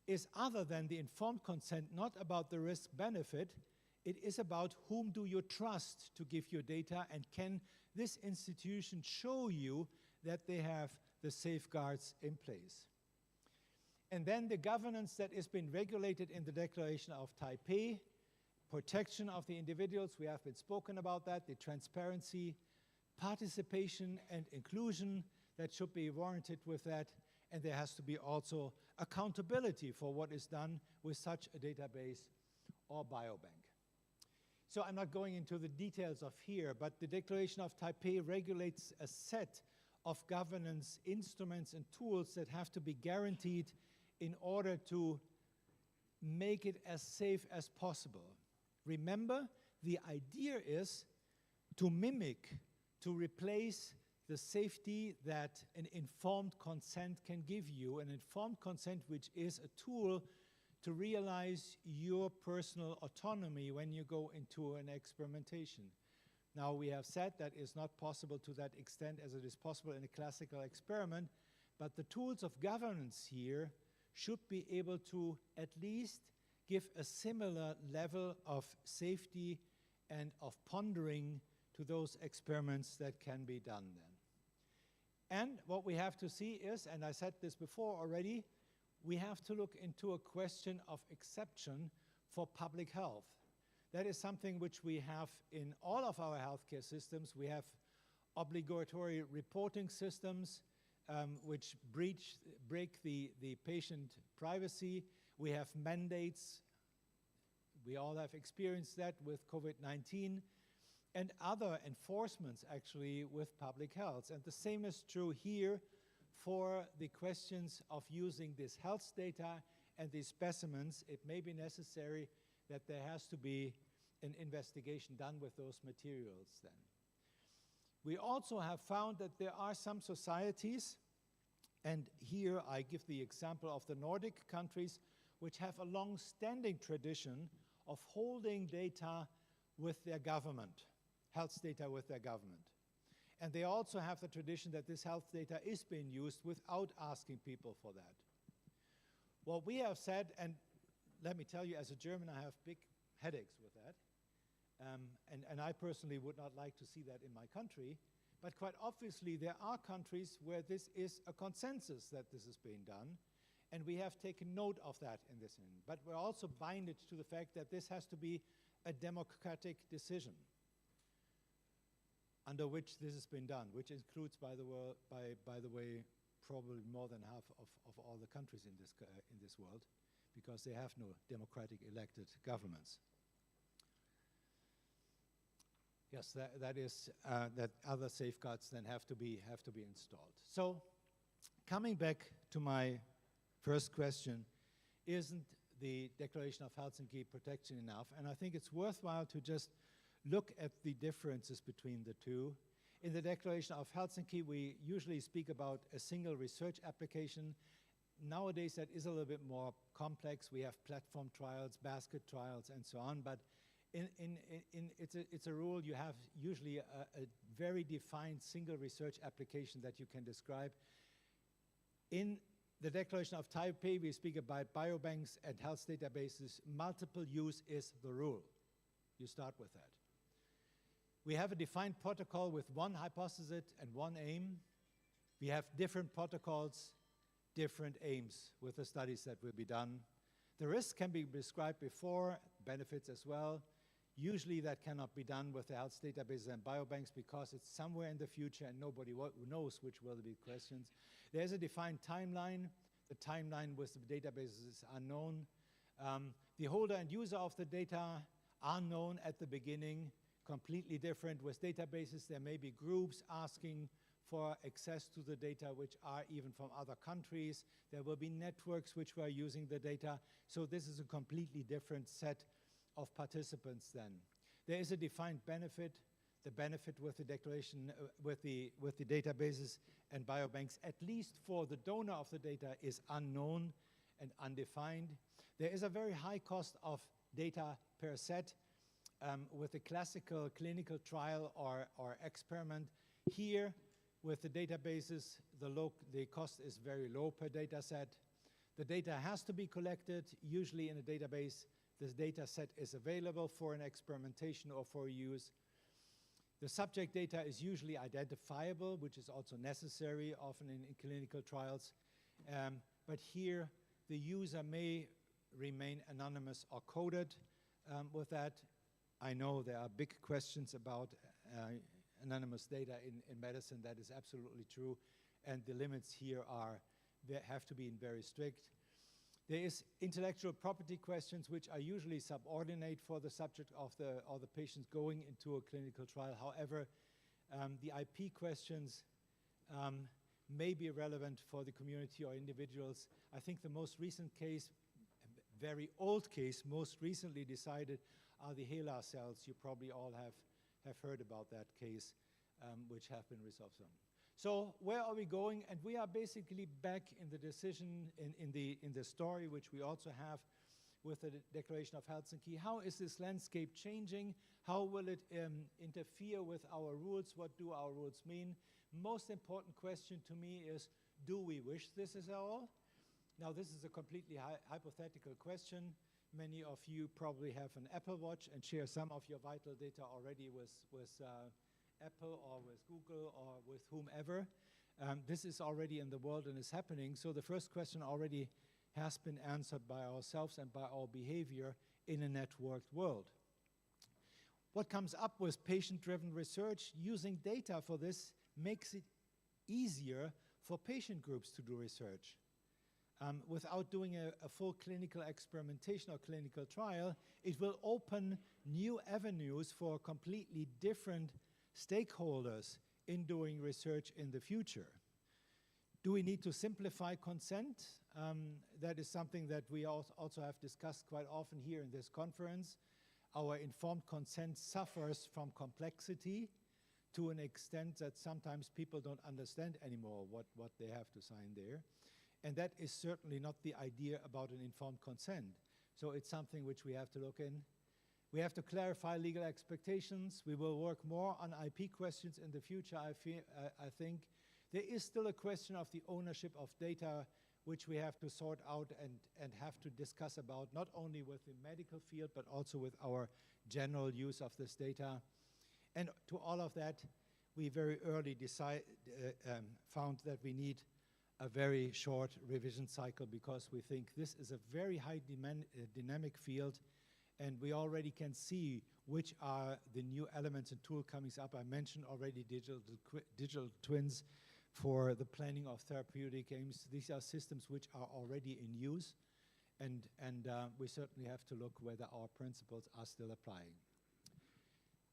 is, other than the informed consent, not about the risk-benefit. It is about whom do you trust to give your data, and can this institution show you that they have the safeguards in place. And then the governance that has been regulated in the Declaration of Taipei, protection of the individuals, we have been spoken about that, the transparency, participation and inclusion that should be warranted with that, and there has to be also accountability for what is done with such a database or biobank. So I'm not going into the details of here, but the Declaration of Taipei regulates a set of governance instruments and tools that have to be guaranteed in order to make it as safe as possible. Remember, the idea is to mimic, to replace the safety that an informed consent can give you, an informed consent which is a tool to realize your personal autonomy when you go into an experimentation. Now, we have said that is not possible to that extent as it is possible in a classical experiment, but the tools of governance here should be able to at least give a similar level of safety and of pondering to those experiments that can be done then. And what we have to see is, and I said this before already, we have to look into a question of exception for public health. That is something which we have in all of our healthcare systems. We have obligatory reporting systems which break the patient privacy. We have mandates. We all have experienced that with COVID-19, and other enforcements actually with public health. And the same is true here for the questions of using this health data and these specimens. It may be necessary that there has to be an investigation done with those materials then. We also have found that there are some societies, and here I give the example of the Nordic countries, which have a long-standing tradition of holding data with their government, health data with their government. And they also have the tradition that this health data is being used without asking people for that. What we have said, and let me tell you, as a German, I have big headaches with that. And I personally would not like to see that in my country. But quite obviously, there are countries where this is a consensus that this is being done. And we have taken note of that in this end. But we're also binded to the fact that this has to be a democratic decision under which this has been done, which includes, by the way, probably more than half of all the countries in this world, because they have no democratic elected governments. Yes, that other safeguards then have to be installed. So, coming back to my first question, isn't the Declaration of Helsinki protection enough? And I think it's worthwhile to just look at the differences between the two. In the Declaration of Helsinki, we usually speak about a single research application. Nowadays, that is a little bit more complex. We have platform trials, basket trials, and so on. But it's a rule. You have usually a very defined single research application that you can describe. In the Declaration of Taipei, we speak about biobanks and health databases. Multiple use is the rule. You start with that. We have a defined protocol with one hypothesis and one aim. We have different protocols, different aims with the studies that will be done. The risks can be described before, benefits as well. Usually that cannot be done with the health databases and biobanks because it's somewhere in the future and nobody knows which will be questions. There's a defined timeline. The timeline with the databases is unknown. The holder and user of the data are known at the beginning, completely different. With databases, there may be groups asking for access to the data which are even from other countries. There will be networks which were using the data. So this is a completely different set of participants then. There is a defined benefit. The benefit with the declaration, with the databases and biobanks, at least for the donor of the data, is unknown and undefined. There is a very high cost of data per set with a classical clinical trial or experiment. Here, with the databases, the cost is very low per data set. The data has to be collected. Usually in a database, this data set is available for an experimentation or for use. The subject data is usually identifiable, which is also necessary often in clinical trials. But here, the user may remain anonymous or coded with that. I know there are big questions about anonymous data in medicine. That is absolutely true. And the limits here have to be very strict. There is intellectual property questions which are usually subordinate for the subject of the patient going into a clinical trial. However, the IP questions may be relevant for the community or individuals. I think the most recent case, very old case, most recently decided are the HeLa cells. You probably all have heard about that case, which have been resolved. So where are we going? And we are basically back in the decision, in the story, which we also have with the Declaration of Helsinki. How is this landscape changing? How will it interfere with our rules? What do our rules mean? Most important question to me is, do we wish this is all? Now, this is a completely hypothetical question. Many of you probably have an Apple Watch and share some of your vital data already with Apple or with Google or with whomever. This is already in the world and is happening. So the first question already has been answered by ourselves and by our behavior in a networked world. What comes up with patient-driven research, using data for this makes it easier for patient groups to do research. Without doing a full clinical experimentation or clinical trial, it will open new avenues for completely different stakeholders in doing research in the future. Do we need to simplify consent? That is something that we also have discussed quite often here in this conference. Our informed consent suffers from complexity to an extent that sometimes people don't understand anymore what they have to sign there. And that is certainly not the idea about an informed consent. So it's something which we have to look in. We have to clarify legal expectations. We will work more on IP questions in the future, I think. There is still a question of the ownership of data which we have to sort out and have to discuss about, not only with the medical field, but also with our general use of this data. And to all of that, we very early found that we need a very short revision cycle because we think this is a very high dynamic field, and we already can see which are the new elements and tools coming up. I mentioned already digital twins for the planning of therapeutic aims. These are systems which are already in use, and we certainly have to look whether our principles are still applying.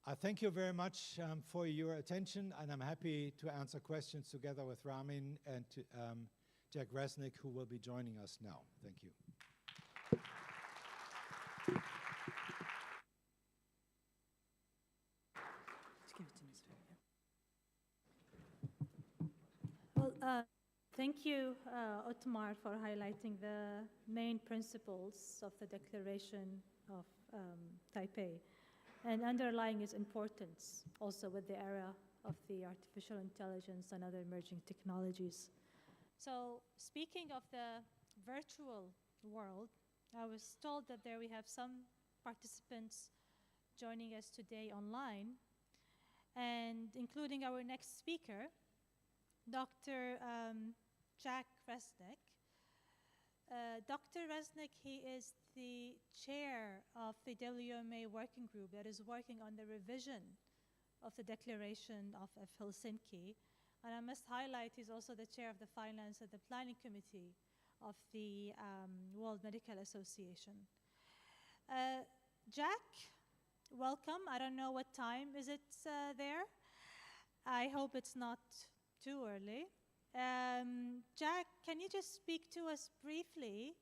I thank you very much for your attention, and I'm happy to answer questions together with Ramin and Jack Resneck, who will be joining us now. Thank you. Well, thank you, Otmar, for highlighting the main principles of the Declaration of Taipei and underlying its importance also with the era of the artificial intelligence and other emerging technologies. So speaking of the virtual world, I was told that there we have some participants joining us today online, and including our next speaker, Dr. Jack Resneck. Dr. Resneck, he is the chair of the WMA working group that is working on the revision of the Declaration of Helsinki. And I must highlight he's also the chair of the Finance and the Planning Committee of the World Medical Association. Jack, welcome. I don't know what time is it there. I hope it's not too early. Jack, can you just speak to us briefly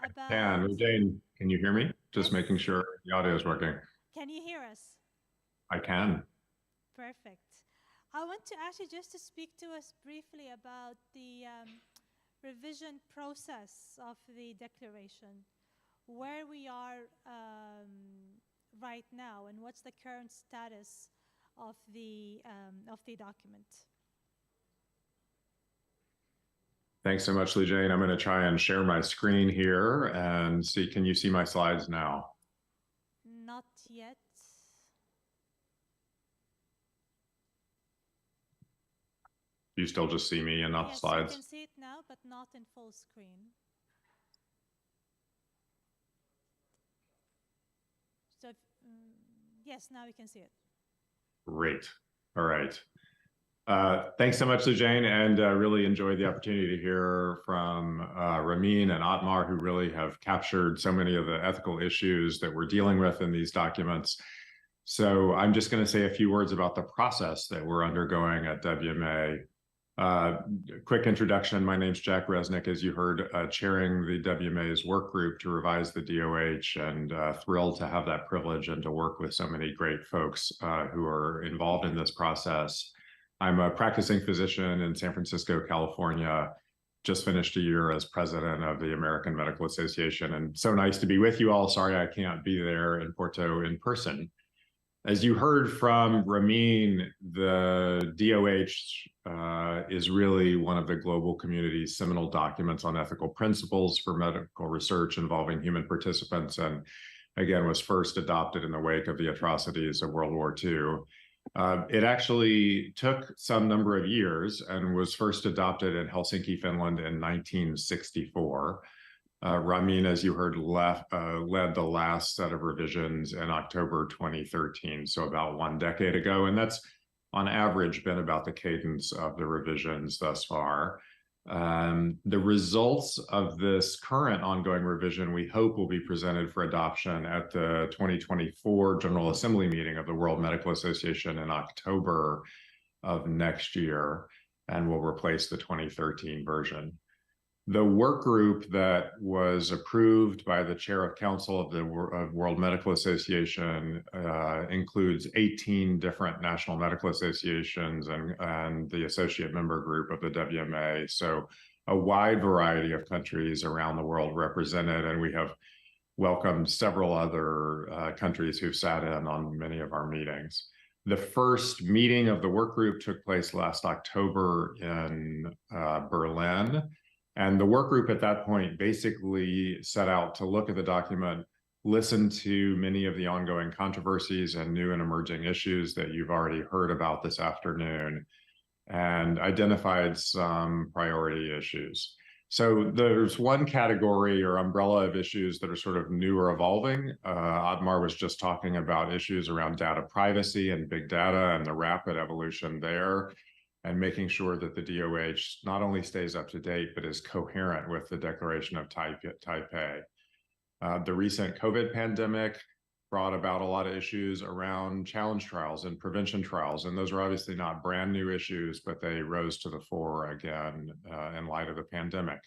about... Lujain, can you hear me? Just Yes. making sure the audio is working. Can you hear us? I can. Perfect. I want to actually just to speak to us briefly about the revision process of the declaration, where we are right now, and what's the current status of the document. Thanks so much, Lujain. I'm going to try and share my screen here and see, can you see my slides now? Not yet. You still just see me and not the Yes, slides? I can see it now, but not in full screen. So, yes, now we can see it. Great. All right. Thanks so much, Lujain, and really enjoyed the opportunity to hear from Ramin and Otmar, who really have captured so many of the ethical issues that we're dealing with in these documents. So I'm just going to say a few words about the process that we're undergoing at WMA. Quick introduction, my name's Jack Resneck, as you heard, chairing the WMA's work group to revise the DOH, and thrilled to have that privilege and to work with so many great folks who are involved in this process. I'm a practicing physician in San Francisco, California, just finished a year as president of the American Medical Association, and so nice to be with you all. Sorry I can't be there in Porto in person. As you heard from Ramin, the DOH is really one of the global community's seminal documents on ethical principles for medical research involving human participants, and again, was first adopted in the wake of the atrocities of World War II. It actually took some number of years and was first adopted in Helsinki, Finland in 1964. Ramin, as you heard, led the last set of revisions in October 2013, so about 1 decade ago, and that's on average been about the cadence of the revisions thus far. The results of this current ongoing revision, we hope, will be presented for adoption at the 2024 General Assembly meeting of the World Medical Association in October of next year, and will replace the 2013 version. The work group that was approved by the chair of council of the World Medical Association includes 18 different national medical associations and the associate member group of the WMA. So a wide variety of countries around the world represented, and we have welcomed several other countries who've sat in on many of our meetings. The first meeting of the work group took place last October in Berlin. And the work group at that point basically set out to look at the document, listen to many of the ongoing controversies and new and emerging issues that you've already heard about this afternoon, and identified some priority issues. So there's one category or umbrella of issues that are sort of new or evolving. Otmar was just talking about issues around data privacy and big data and the rapid evolution there, and making sure that the DOH not only stays up to date, but is coherent with the Declaration of Taipei. The recent COVID pandemic brought about a lot of issues around challenge trials and prevention trials, and those are obviously not brand new issues, but they rose to the fore again in light of the pandemic,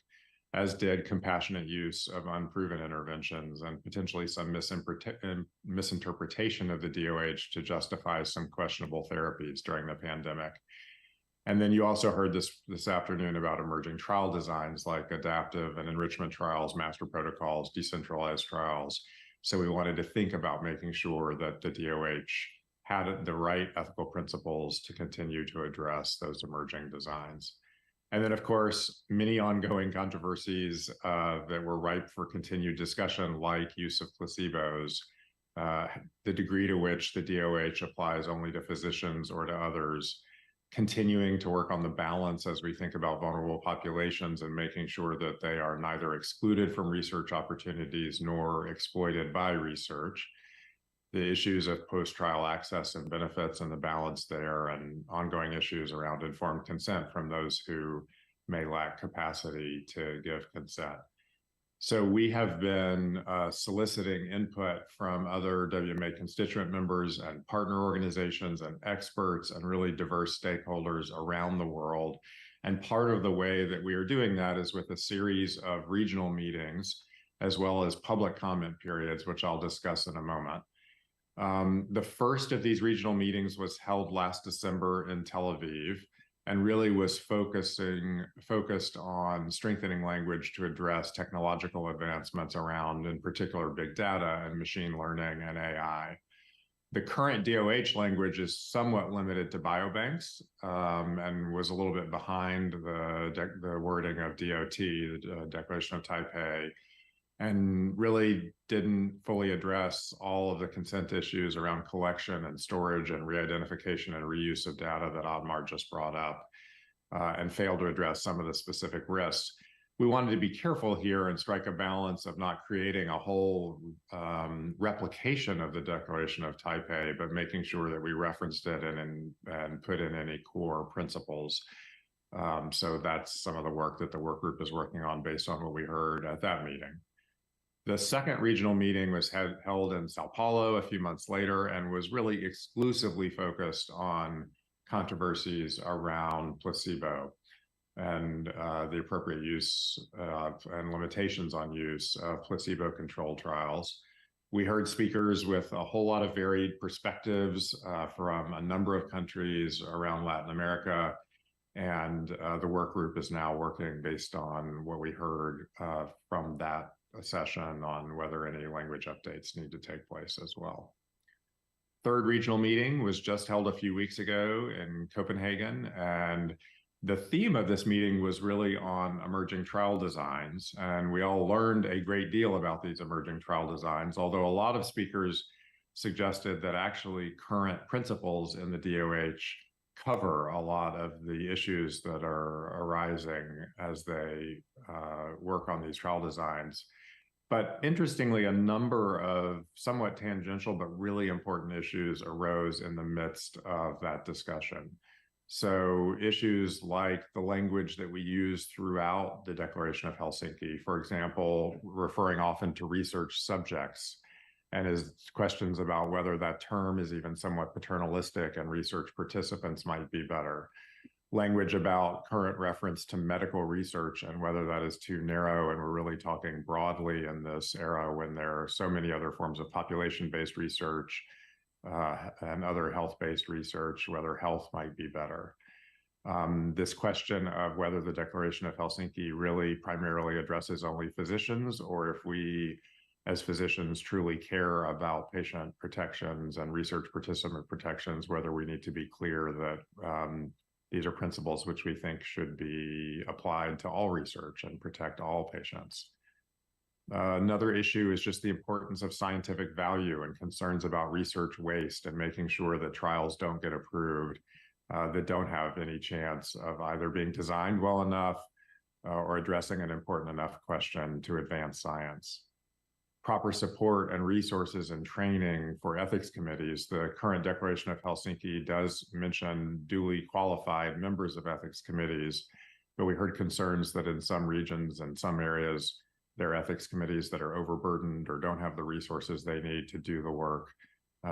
as did compassionate use of unproven interventions and potentially some misinterpretation of the DOH to justify some questionable therapies during the pandemic. And then you also heard this afternoon about emerging trial designs like adaptive and enrichment trials, master protocols, decentralized trials. So we wanted to think about making sure that the DOH had the right ethical principles to continue to address those emerging designs. And then, of course, many ongoing controversies that were ripe for continued discussion, like use of placebos, the degree to which the DOH applies only to physicians or to others, continuing to work on the balance as we think about vulnerable populations and making sure that they are neither excluded from research opportunities nor exploited by research. The issues of post-trial access and benefits and the balance there, and ongoing issues around informed consent from those who may lack capacity to give consent. So we have been soliciting input from other WMA constituent members and partner organizations and experts and really diverse stakeholders around the world. And part of the way that we are doing that is with a series of regional meetings, as well as public comment periods, which I'll discuss in a moment. The first of these regional meetings was held last December in Tel Aviv, and really was focused on strengthening language to address technological advancements around, in particular, big data and machine learning and AI. The current DOH language is somewhat limited to biobanks, and was a little bit behind the wording of DOT, the Declaration of Taipei, and really didn't fully address all of the consent issues around collection and storage and re-identification and reuse of data that Otmar just brought up, and failed to address some of the specific risks. We wanted to be careful here and strike a balance of not creating a whole replication of the Declaration of Taipei, but making sure that we referenced it and put in any core principles. So that's some of the work that the work group is working on based on what we heard at that meeting. The second regional meeting was held in Sao Paulo a few months later and was really exclusively focused on controversies around placebo and the appropriate use and limitations on use of placebo-controlled trials. We heard speakers with a whole lot of varied perspectives from a number of countries around Latin America, and the work group is now working based on what we heard from that session on whether any language updates need to take place as well. Third regional meeting was just held a few weeks ago in Copenhagen, and the theme of this meeting was really on emerging trial designs, and we all learned a great deal about these emerging trial designs, although a lot of speakers suggested that actually current principles in the DOH cover a lot of the issues that are arising as they work on these trial designs. But interestingly, a number of somewhat tangential but really important issues arose in the midst of that discussion. So issues like the language that we use throughout the Declaration of Helsinki, for example, referring often to research subjects, and is questions about whether that term is even somewhat paternalistic and research participants might be better. Language about current reference to medical research and whether that is too narrow, and we're really talking broadly in this era when there are so many other forms of population-based research and other health-based research, whether health might be better. This question of whether the Declaration of Helsinki really primarily addresses only physicians, or if we as physicians truly care about patient protections and research participant protections, whether we need to be clear that these are principles which we think should be applied to all research and protect all patients. Another issue is just the importance of scientific value and concerns about research waste and making sure that trials don't get approved that don't have any chance of either being designed well enough or addressing an important enough question to advance science. Proper support and resources and training for ethics committees. The current Declaration of Helsinki does mention duly qualified members of ethics committees, but we heard concerns that in some regions and some areas, there are ethics committees that are overburdened or don't have the resources they need to do the work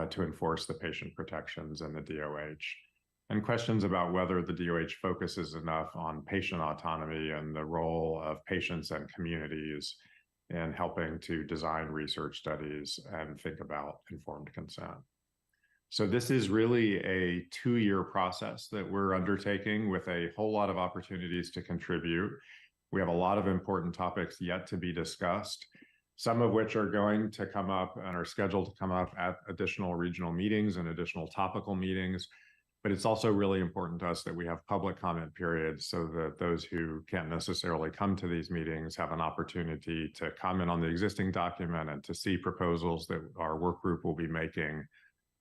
to enforce the patient protections in the DOH. And questions about whether the DOH focuses enough on patient autonomy and the role of patients and communities in helping to design research studies and think about informed consent. So this is really a 2-year process that we're undertaking with a whole lot of opportunities to contribute. We have a lot of important topics yet to be discussed, some of which are going to come up and are scheduled to come up at additional regional meetings and additional topical meetings. But it's also really important to us that we have public comment periods so that those who can't necessarily come to these meetings have an opportunity to comment on the existing document and to see proposals that our work group will be making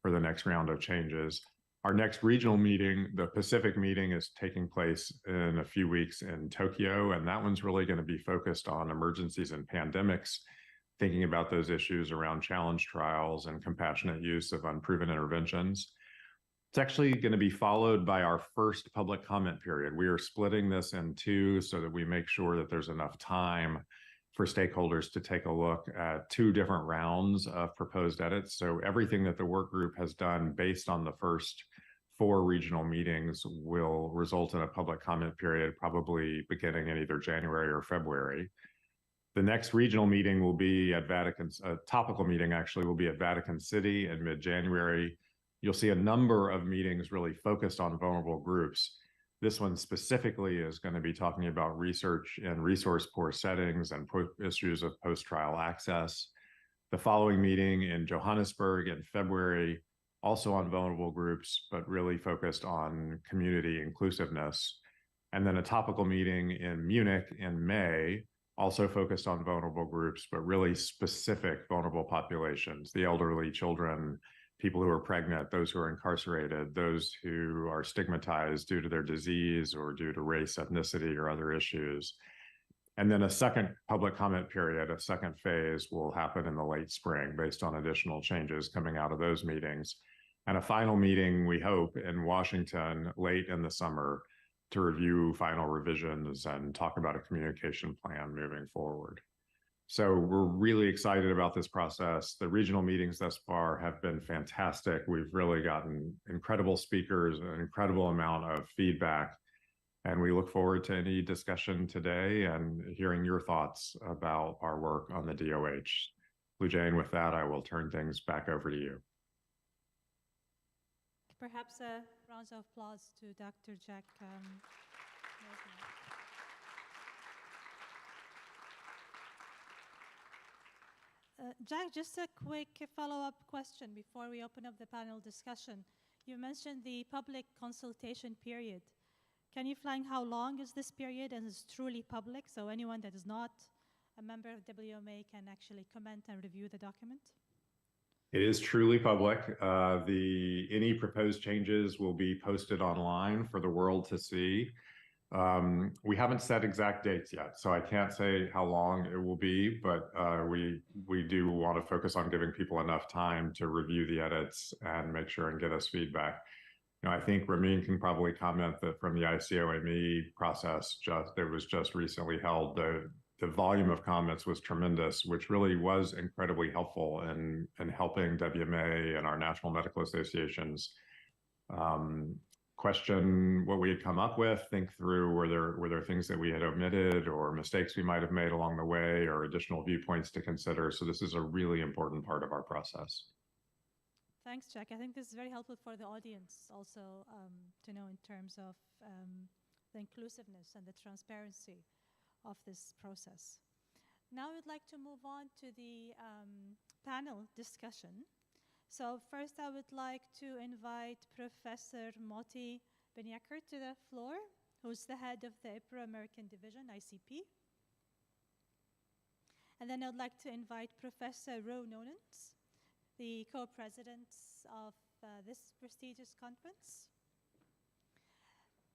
for the next round of changes. Our next regional meeting, the Pacific meeting, is taking place in a few weeks in Tokyo, and that one's really going to be focused on emergencies and pandemics, thinking about those issues around challenge trials and compassionate use of unproven interventions. It's actually going to be followed by our first public comment period. We are splitting this in two so that we make sure that there's enough time for stakeholders to take a look at two different rounds of proposed edits. So everything that the work group has done based on the first 4 regional meetings will result in a public comment period, probably beginning in either January or February. The next regional meeting will be at Vatican, a topical meeting actually will be at Vatican City in mid-January. You'll see a number of meetings really focused on vulnerable groups. This one specifically is going to be talking about research in resource-poor settings and issues of post-trial access. The following meeting in Johannesburg in February, also on vulnerable groups, but really focused on community inclusiveness. And then a topical meeting in Munich in May, also focused on vulnerable groups, but really specific vulnerable populations, the elderly, children, people who are pregnant, those who are incarcerated, those who are stigmatized due to their disease or due to race, ethnicity, or other issues. And then a second public comment period, a second phase, will happen in the late spring based on additional changes coming out of those meetings. And a final meeting, we hope, in Washington late in the summer to review final revisions and talk about a communication plan moving forward. So we're really excited about this process. The regional meetings thus far have been fantastic. We've really gotten incredible speakers, an incredible amount of feedback, and we look forward to any discussion today and hearing your thoughts about our work on the DOH. Lujain, with that, I will turn things back over to you. Perhaps a round of applause to Dr. Jack Resneck. Jack, just a quick follow-up question before we open up the panel discussion. You mentioned the public consultation period. Can you flag how long is this period and is truly public, so anyone that is not a member of WMA can actually comment and review the document? It is truly public. Any proposed changes will be posted online for the world to see. We haven't set exact dates yet, so I can't say how long it will be, but we do want to focus on giving people enough time to review the edits and make sure and get us feedback. You know, I think Ramin can probably comment that from the ICOME process that was just recently held, the volume of comments was tremendous, which really was incredibly helpful in helping WMA and our national medical associations question what we had come up with, think through were there things that we had omitted or mistakes we might have made along the way or additional viewpoints to consider. So this is a really important part of our process. Thanks, Jack. I think this is very helpful for the audience also to know in terms of the inclusiveness and the transparency of this process. Now we'd like to move on to the panel discussion. So first I would like to invite Professor Moty Benyakar to the floor, who's the head of the Ibero-American Division, ICP. And then I'd like to invite Professor Ro Nonens, the co-presidents of this prestigious conference.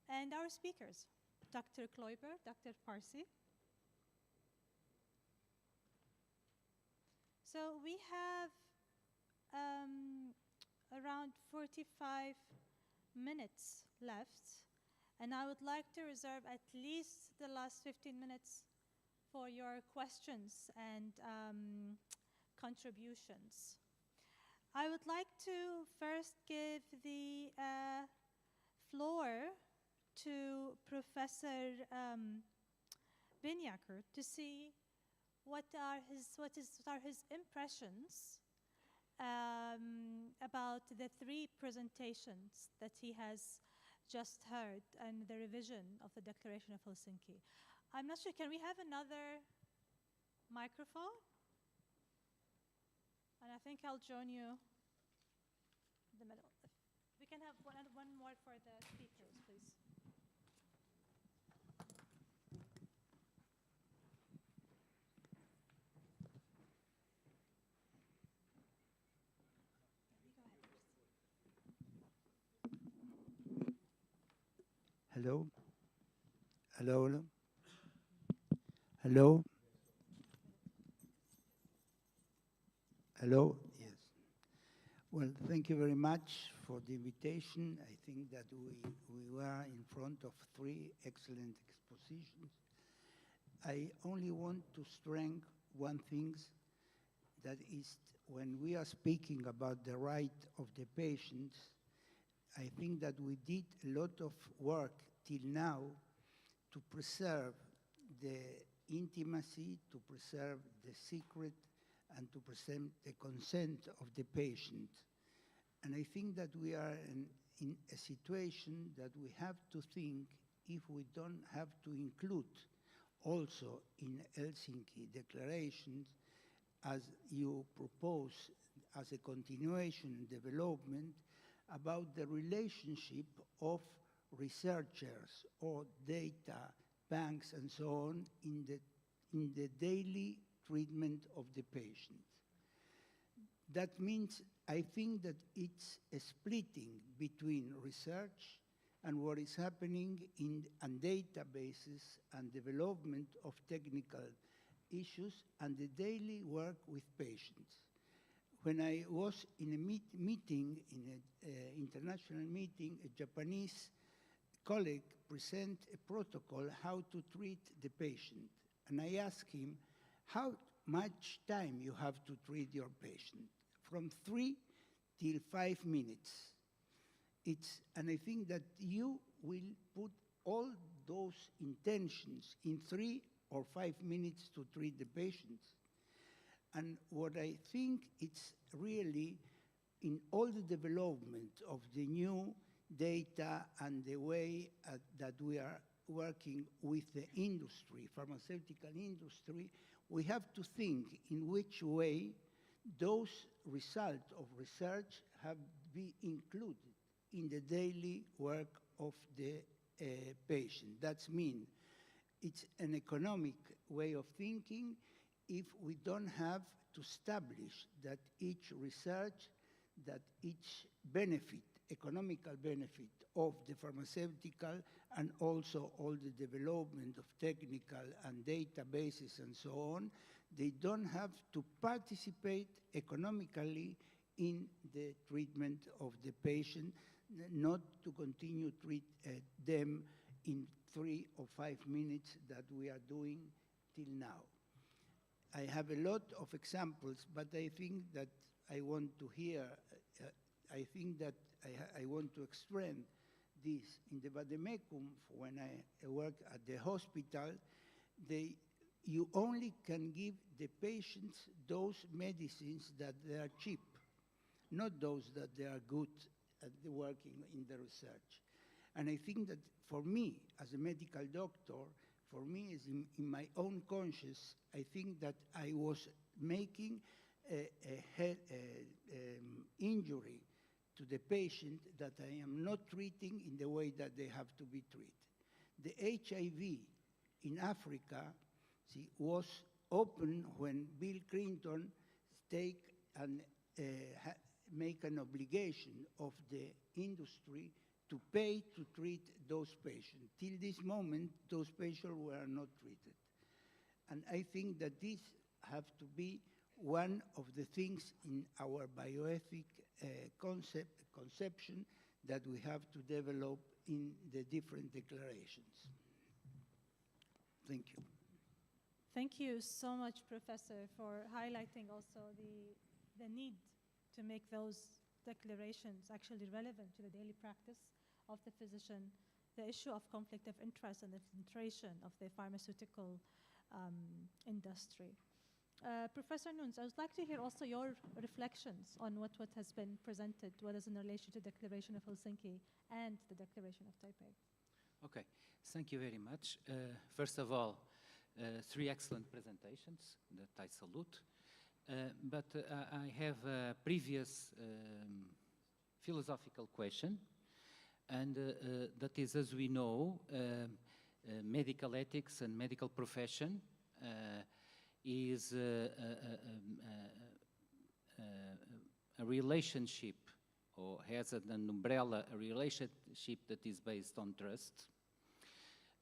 And our speakers, Dr. Kloiber, Dr. Parsi. So we have around 45 minutes left, and I would like to reserve at least the last 15 minutes for your questions and contributions. I would like to first give the floor to Professor Benyakar to see what are his impressions about the 3 presentations that he has just heard and the revision of the Declaration of Helsinki. I'm not sure, can we have another microphone? And I think I'll join you in the middle. We can have one more for the speakers, please. Hello? Hello? Hello? Hello? Hello? Yes. Well, thank you very much for the invitation. I think that we were in front of 3 excellent expositions. I only want to strengthen one thing, that is when we are speaking about the right of the patients, I think that we did a lot of work till now to preserve the intimacy, to preserve the secret, and to preserve the consent of the patient. And I think that we are in a situation that we have to think if we don't have to include also in Helsinki declarations, as you propose as a continuation and development, about the relationship of researchers or data banks and so on in the daily treatment of the patient. That means I think that it's a splitting between research and what is happening in databases and development of technical issues and the daily work with patients. When I was in a meeting, in an international meeting, a Japanese colleague present a protocol how to treat the patient. And I asked him, how much time you have to treat your patient? From 3 till 5 minutes. And I think that you will put all those intentions in 3 or 5 minutes to treat the patients. And what I think it's really in all the development of the new data and the way that we are working with the industry, pharmaceutical industry, we have to think in which way those results of research have been included in the daily work of the patient. That means it's an economic way of thinking if we don't have to establish that each research, that each benefit, economical benefit of the pharmaceutical and also all the development of technical and databases and so on, they don't have to participate economically in the treatment of the patient, not to continue to treat them in 3 or 5 minutes that we are doing till now. I have a lot of examples, but I think that I want to hear, I think that I want to extend this. In the vademecum, when I work at the hospital, you only can give the patients those medicines that they are cheap, not those that they are good at working in the research. And I think that for me, as a medical doctor, for me, is in my own conscience, I think that I was making injury to the patient that I am not treating in the way that they have to be treated. The HIV in Africa was open when Bill Clinton make an obligation of the industry to pay to treat those patients. Till this moment, those patients were not treated. And I think that this have to be one of the things in our bioethic conception that we have to develop in the different declarations. Thank you. Thank you so much, Professor, for highlighting also the need to make those declarations actually relevant to the daily practice of the physician, the issue of conflict of interest and the filtration of the pharmaceutical industry. Professor Nunes, I would like to hear also your reflections on what has been presented, what is in relation to the Declaration of Helsinki and the Declaration of Taipei. Okay, thank you very much. First of all, 3 excellent presentations that I salute. But I have a previous philosophical question, and that is, as we know, medical ethics and medical profession is a relationship, or has an umbrella, a relationship that is based on trust.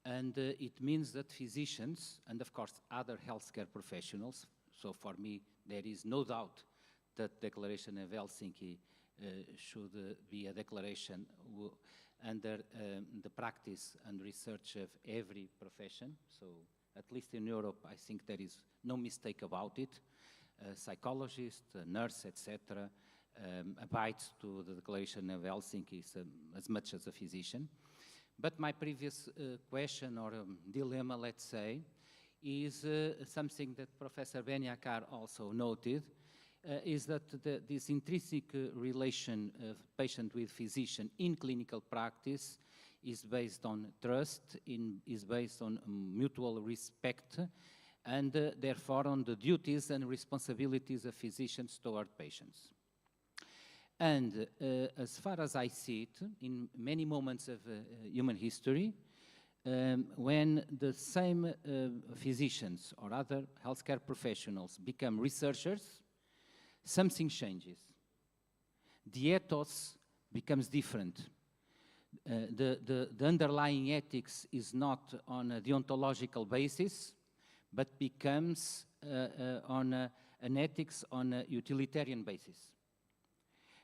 And it means that physicians, and of course other healthcare professionals, so for me there is no doubt that Declaration of Helsinki should be a declaration under the practice and research of every profession. So at least in Europe, I think there is no mistake about it. A psychologist, a nurse, etc., abides to the Declaration of Helsinki as much as a physician. But my previous question or dilemma, let's say, is something that Professor Benyakar also noted, is that this intrinsic relation of patient with physician in clinical practice is based on trust, is based on mutual respect, and therefore on the duties and responsibilities of physicians toward patients. And as far as I see it, in many moments of human history, when the same physicians or other healthcare professionals become researchers, something changes. The ethos becomes different. The underlying ethics is not on a deontological basis, but becomes on an ethics on a utilitarian basis.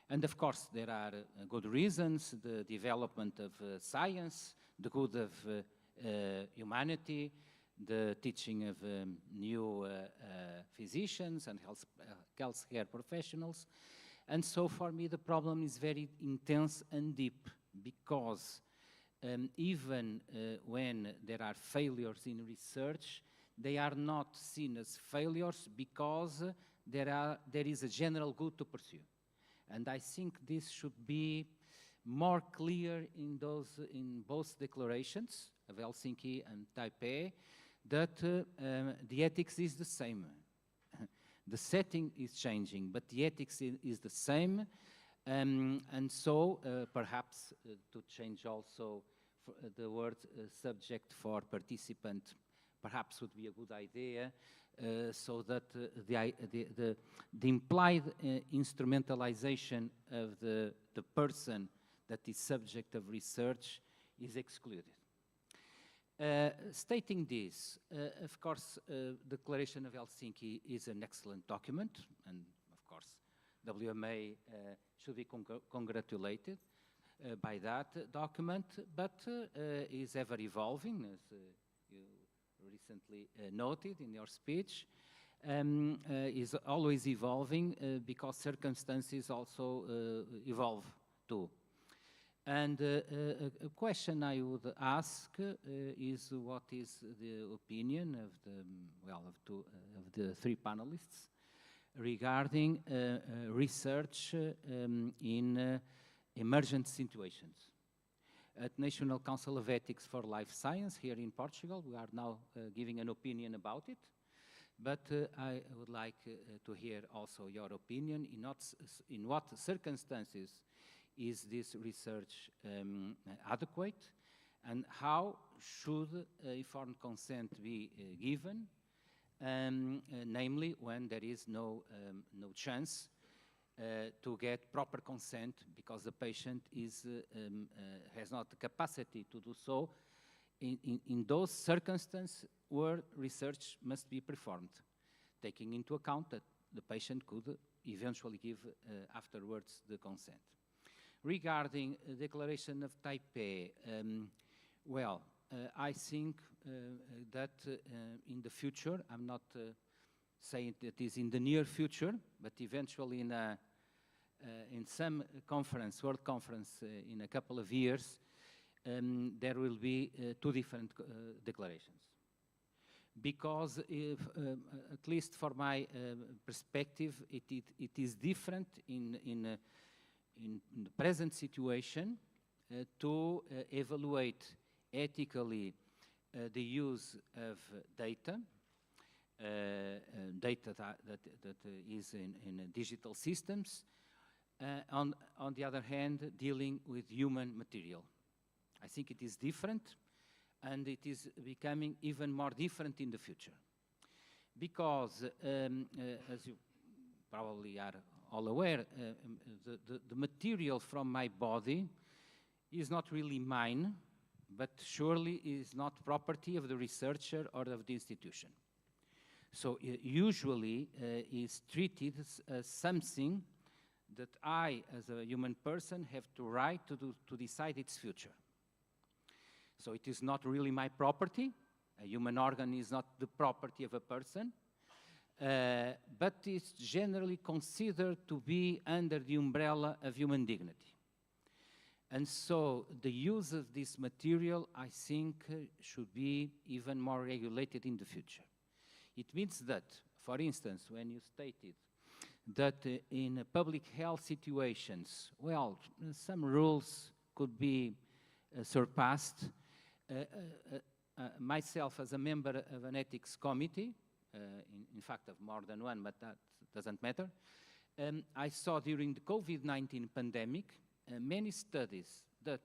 And of course, there are good reasons, the development of science, the good of humanity, the teaching of new physicians and healthcare professionals. And so for me, the problem is very intense and deep, because even when there are failures in research, they are not seen as failures because there is a general good to pursue. And I think this should be more clear in both declarations of Helsinki and Taipei, that the ethics is the same. The setting is changing, but the ethics is the same. And so perhaps to change also the word subject for participant perhaps would be a good idea, so that the implied instrumentalization of the person that is subject of research is excluded. Stating this, of course, Declaration of Helsinki is an excellent document, and of course, WMA should be congratulated by that document, but is ever evolving, as you recently noted in your speech, is always evolving because circumstances also evolve too. And a question I would ask is, what is the opinion of the three panelists regarding research in emergent situations? At National Council of Ethics for Life Science here in Portugal, we are now giving an opinion about it, but I would like to hear also your opinion in what circumstances is this research adequate, and how should informed consent be given, namely when there is no chance to get proper consent because the patient has not the capacity to do so in those circumstances where research must be performed, taking into account that the patient could eventually give afterwards the consent. Regarding the Declaration of Taipei, I think that in the future, I'm not saying that it is in the near future, but eventually in some conference, world conference in a couple of years, there will be two different declarations. Because if, at least for my perspective, it is different in the present situation to evaluate ethically the use of data, that is in digital systems, on the other hand, dealing with human material. I think it is different, and it is becoming even more different in the future. Because, as you probably are all aware, the material from my body is not really mine, but surely is not property of the researcher or of the institution. So usually is treated as something that I, as a human person, have the right to decide its future. So it is not really my property. A human organ is not the property of a person, but it's generally considered to be under the umbrella of human dignity. And so the use of this material, I think, should be even more regulated in the future. It means that, for instance, when you stated that in public health situations, well, some rules could be surpassed. Myself, as a member of an ethics committee, in fact of more than one, but that doesn't matter, I saw during the COVID-19 pandemic many studies that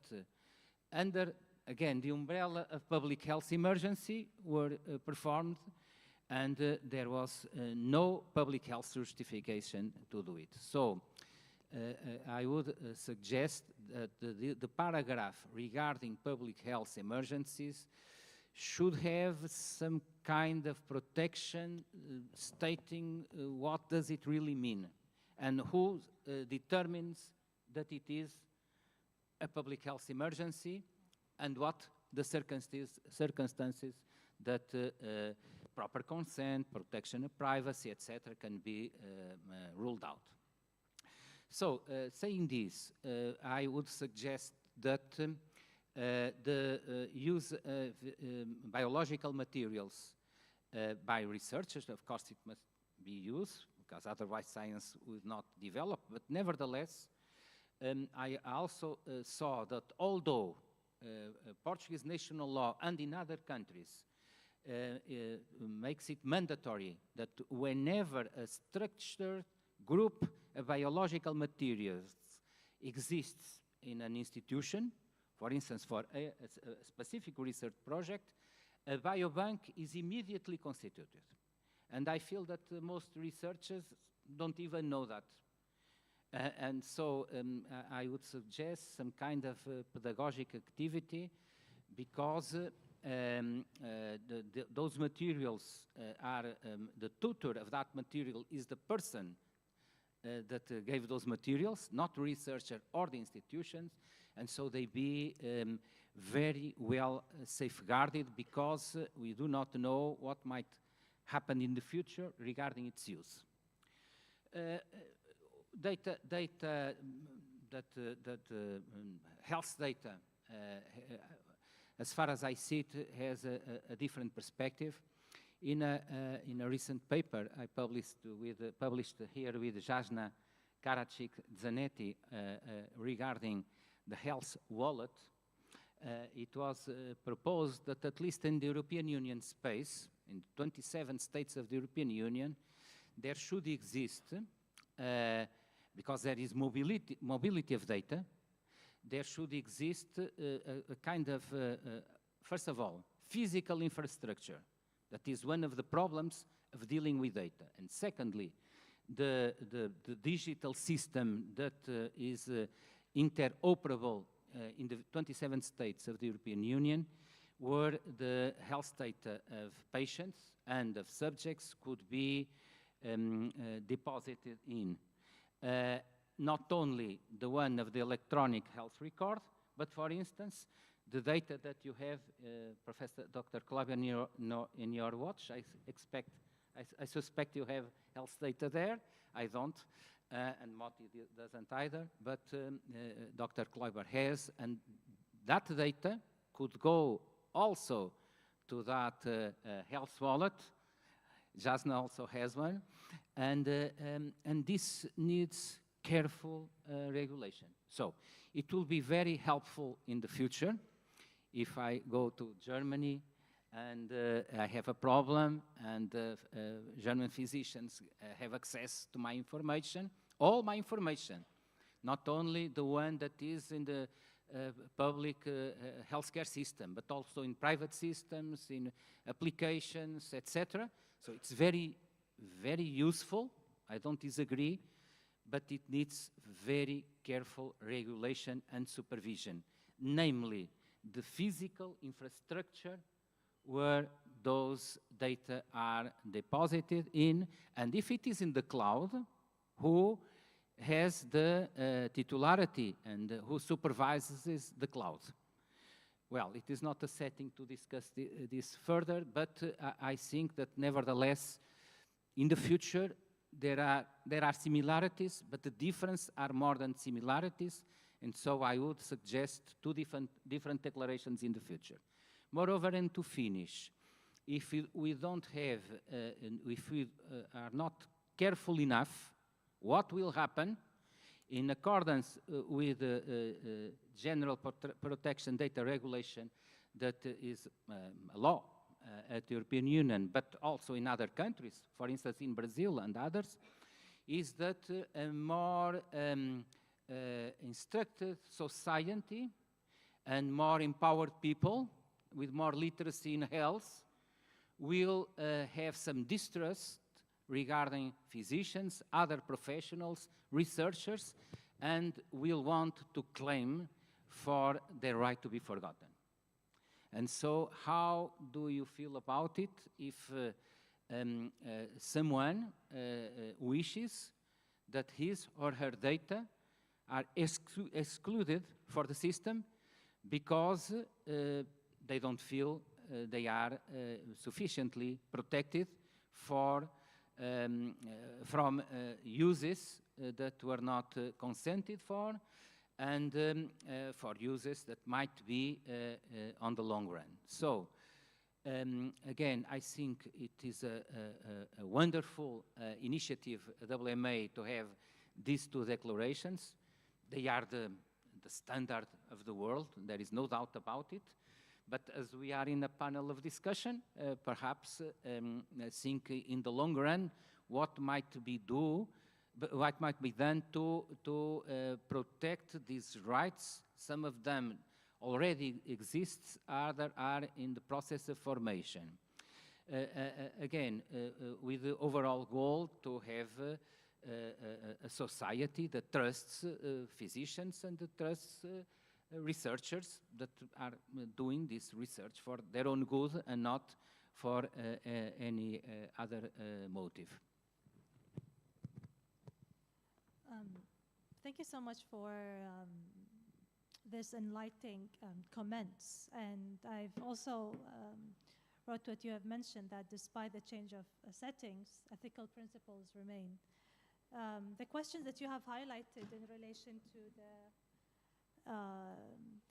under, again, the umbrella of public health emergency were performed, and there was no public health justification to do it. So I would suggest that the paragraph regarding public health emergencies should have some kind of protection stating what does it really mean and who determines that it is a public health emergency and what the circumstances that proper consent, protection of privacy, etc., can be ruled out. So, saying this, I would suggest that the use of biological materials by researchers, of course it must be used, because otherwise science would not develop, but nevertheless, I also saw that although Portuguese national law and in other countries makes it mandatory that whenever a structured group of biological materials exists in an institution, for instance, for a specific research project, a biobank is immediately constituted. And I feel that most researchers don't even know that. And so I would suggest some kind of pedagogic activity, because those materials are, the tutor of that material is the person that gave those materials, not the researcher or the institutions, and so they be very well safeguarded, because we do not know what might happen in the future regarding its use. Health data, as far as I see it, has a different perspective. In a recent paper I published here with Jasna Karadzic-Zanetti regarding the health wallet, it was proposed that at least in the European Union space, in 27 states of the European Union, there should exist, because there is mobility of data, there should exist a kind of, first of all, physical infrastructure. That is one of the problems of dealing with data. And secondly, the digital system that is interoperable in the 27 states of the European Union, where the health data of patients and of subjects could be deposited in. Not only the one of the electronic health record, but for instance, the data that you have, Professor Dr. Kloiber, in your watch. I suspect you have health data there. I don't, and Moty doesn't either, but Dr. Kloiber has, and that data could go also to that health wallet. Jasna also has one, and this needs careful regulation. So it will be very helpful in the future if I go to Germany and I have a problem, and German physicians have access to my information, all my information, not only the one that is in the public healthcare system, but also in private systems, in applications, etc. So it's very, very useful. I don't disagree, but it needs very careful regulation and supervision. Namely, the physical infrastructure where those data are deposited in, and if it is in the cloud, who has the titularity and who supervises the cloud. Well, it is not a setting to discuss this further, but I think that nevertheless, in the future, there are similarities, but the difference are more than similarities, and so I would suggest two different declarations in the future. Moreover, and to finish, if we don't have, if we are not careful enough, what will happen in accordance with the General Protection Data Regulation that is a law at the European Union, but also in other countries, for instance in Brazil and others, is that a more instructed society and more empowered people with more literacy in health will have some distrust regarding physicians, other professionals, researchers, and will want to claim for their right to be forgotten. And so how do you feel about it if someone wishes that his or her data are excluded for the system because they don't feel they are sufficiently protected for, from uses that were not consented for, and for uses that might be on the long run. So, again, I think it is a wonderful initiative, WMA, to have these two declarations. They are the standard of the world, there is no doubt about it. But as we are in a panel of discussion, perhaps I think in the long run, what might be done to protect these rights. Some of them already exist, others are in the process of formation. Again, with the overall goal to have a society that trusts physicians and that trusts researchers that are doing this research for their own good and not for any other motive. Thank you so much for this enlightening comments. And I've also wrote what you have mentioned, that despite the change of settings, ethical principles remain. The questions that you have highlighted in relation to the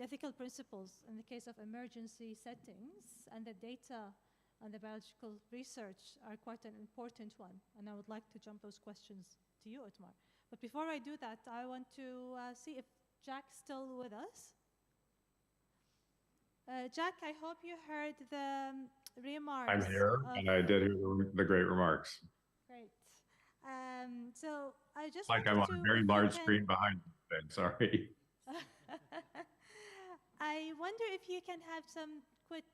ethical principles in the case of emergency settings and the data and the biological research are quite an important one. And I would like to jump those questions to you, Otmar. But before I do that, I want to see if Jack's still with us. Jack, I hope you heard the remarks. I'm here, and I did hear the great remarks. Great. So I just like I'm on a very large screen behind you. Sorry. I wonder if you can have some quick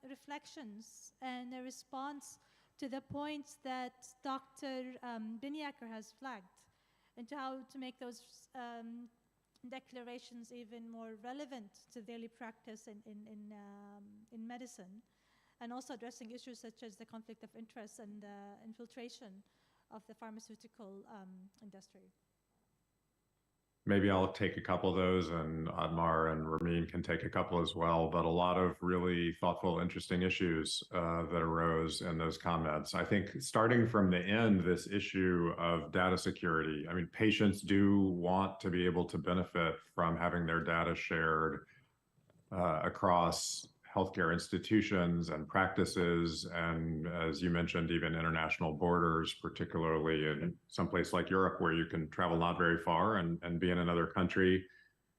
reflections and a response to the points that Dr. Benyakar has flagged, and to how to make those declarations even more relevant to daily practice in medicine, and also addressing issues such as the conflict of interest and infiltration of the pharmaceutical industry. Maybe I'll take a couple of those, and Otmar and Ramin can take a couple as well, but a lot of really thoughtful, interesting issues that arose in those comments. I think starting from the end, this issue of data security, I mean, patients do want to be able to benefit from having their data shared across healthcare institutions and practices, and as you mentioned, even international borders, particularly in some place like Europe where you can travel not very far and be in another country.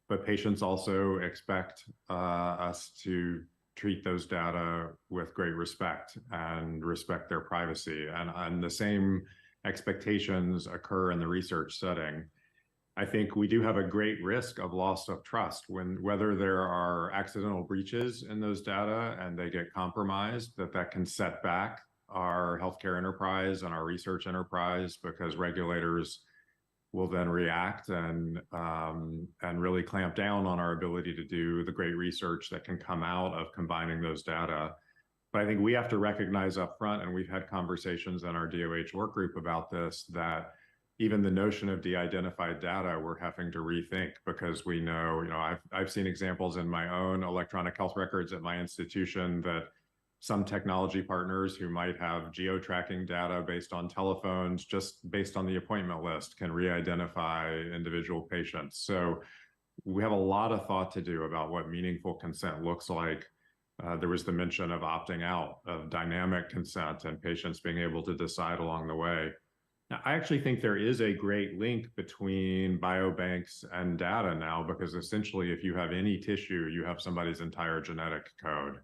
But patients also expect us to treat those data with great respect and respect their privacy. And the same expectations occur in the research setting. I think we do have a great risk of loss of trust whether there are accidental breaches in those data and they get compromised, that can set back our healthcare enterprise and our research enterprise, because regulators will then react and really clamp down on our ability to do the great research that can come out of combining those data. But I think we have to recognize up front, and we've had conversations in our DOH work group about this, that even the notion of de-identified data, we're having to rethink, because we know, I've seen examples in my own electronic health records at my institution that some technology partners who might have geo-tracking data based on telephones, just based on the appointment list, can re-identify individual patients. So we have a lot of thought to do about what meaningful consent looks like. There was the mention of opting out, of dynamic consent, and patients being able to decide along the way. Now, I actually think there is a great link between biobanks and data now, because essentially if you have any tissue, you have somebody's entire genetic code.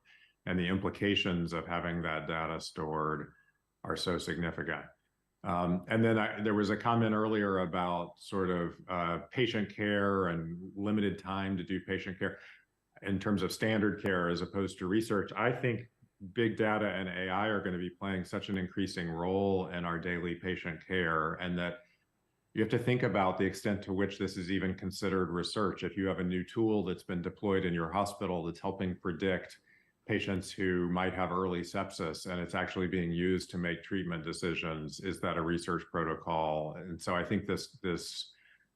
And the implications of having that data stored are so significant. And then there was a comment earlier about sort of patient care and limited time to do patient care in terms of standard care as opposed to research. I think big data and AI are going to be playing such an increasing role in our daily patient care, and that you have to think about the extent to which this is even considered research. If you have a new tool that's been deployed in your hospital that's helping predict patients who might have early sepsis, and it's actually being used to make treatment decisions, is that a research protocol? And so I think this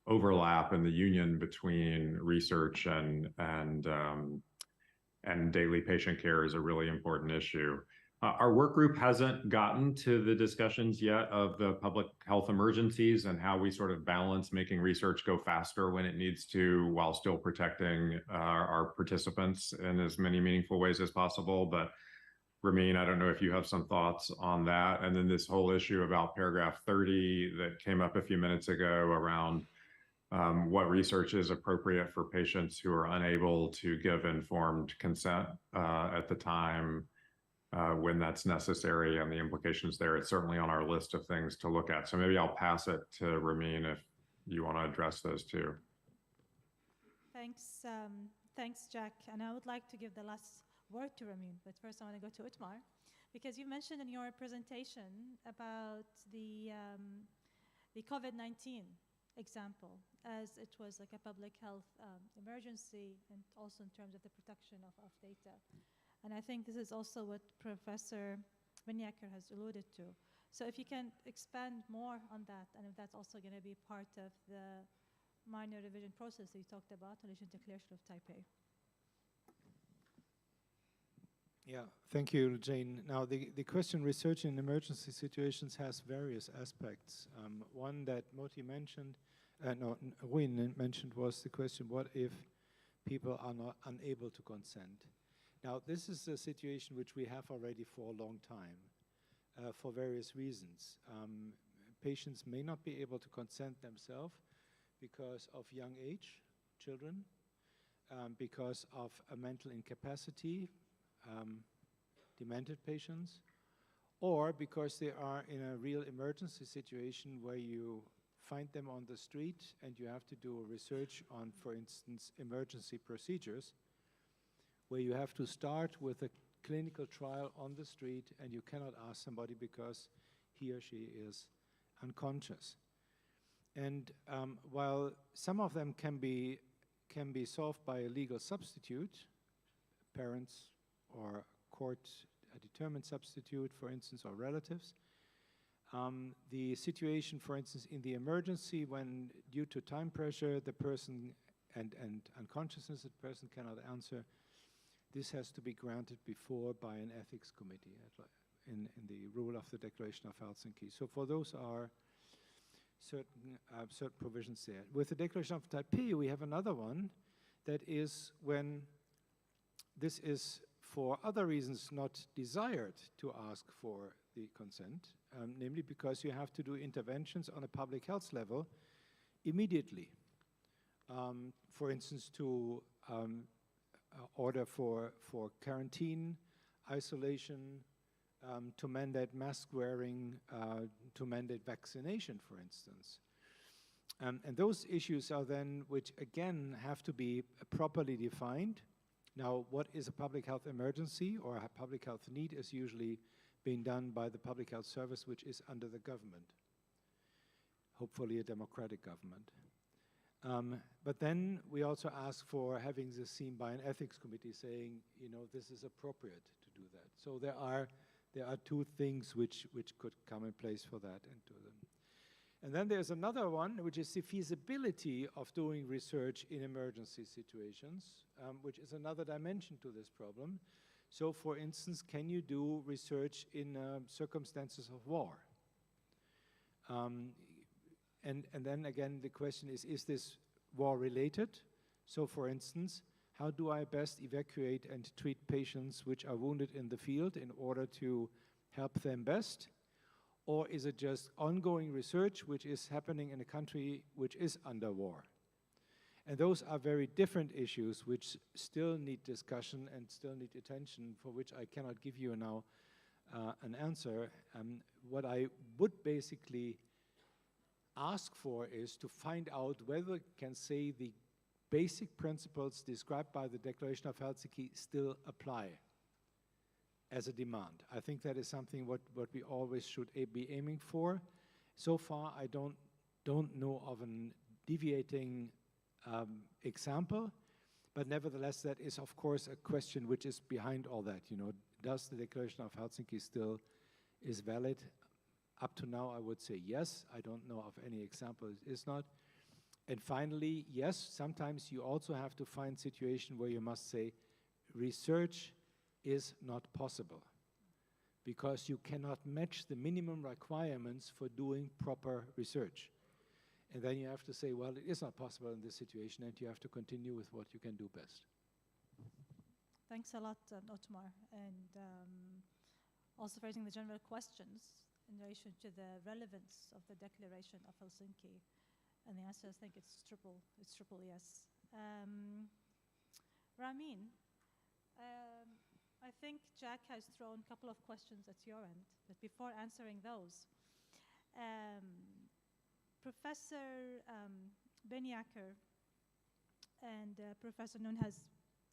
overlap in the union between research and daily patient care is a really important issue. Our work group hasn't gotten to the discussions yet of the public health emergencies and how we sort of balance making research go faster when it needs to, while still protecting our participants in as many meaningful ways as possible. But Ramin, I don't know if you have some thoughts on that. And then this whole issue about paragraph 30 that came up a few minutes ago around what research is appropriate for patients who are unable to give informed consent at the time when that's necessary, and the implications there. It's certainly on our list of things to look at. So maybe I'll pass it to Ramin if you want to address those too. Thanks, thanks, Jack. And I would like to give the last word to Ramin, but first I want to go to Otmar, because you mentioned in your presentation about the COVID-19 example, as it was like a public health emergency, and also in terms of the protection of data. And I think this is also what Professor Benyakar has alluded to. So if you can expand more on that, and if that's also going to be part of the minor revision process that you talked about, Lujain Declaration of Type A. Yeah, thank you, Jane. Now, the question research in emergency situations has various aspects. One that Moty mentioned, Ruin mentioned, was the question, what if people are not unable to consent? Now, this is a situation which we have already for a long time, for various reasons. Patients may not be able to consent themselves because of young age, children, because of a mental incapacity, demented patients, or because they are in a real emergency situation where you find them on the street and you have to do research on, for instance, emergency procedures, where you have to start with a clinical trial on the street and you cannot ask somebody because he or she is unconscious. And while some of them can be solved by a legal substitute, parents or court-determined substitute, for instance, or relatives, the situation, for instance, in the emergency, when due to time pressure, the person and unconsciousness, the person cannot answer, this has to be granted before by an ethics committee in the rule of the Declaration of Helsinki. So for those are certain provisions there. With the Declaration of Type P, we have another one that is when this is for other reasons not desired to ask for the consent, namely because you have to do interventions on a public health level immediately. For instance, to order for quarantine, isolation, to mandate mask wearing, to mandate vaccination, for instance. And those issues are then, which again have to be properly defined. Now, what is a public health emergency or a public health need is usually being done by the public health service, which is under the government. hopefully a democratic government. But then we also ask for having this seen by an ethics committee saying, you know, this is appropriate to do that. So there are two things which could come in place for that and do them. And then there's another one, which is the feasibility of doing research in emergency situations, which is another dimension to this problem. So for instance, can you do research in circumstances of war? And then again, the question is this war related? So for instance, how do I best evacuate and treat patients which are wounded in the field in order to help them best? Or is it just ongoing research which is happening in a country which is under war? And those are very different issues which still need discussion and still need attention, for which I cannot give you now an answer. What I would basically ask for is to find out whether we can say the basic principles described by the Declaration of Helsinki still apply as a demand. I think that is something what we always should be aiming for. So far, I don't know of an deviating example, but nevertheless, that is of course a question which is behind all that. You know, does the Declaration of Helsinki still is valid? Up to now, I would say yes. I don't know of any example it is not. And finally, yes, sometimes you also have to find a situation where you must say research is not possible because you cannot match the minimum requirements for doing proper research. And then you have to say, well, it is not possible in this situation, and you have to continue with what you can do best. Thanks a lot, Otmar, and also raising the general questions in relation to the relevance of the Declaration of Helsinki. And the answer, I think, it's triple yes. Ramin, I think Jack has thrown a couple of questions at your end, but before answering those, Professor Benyakar and Professor Nun has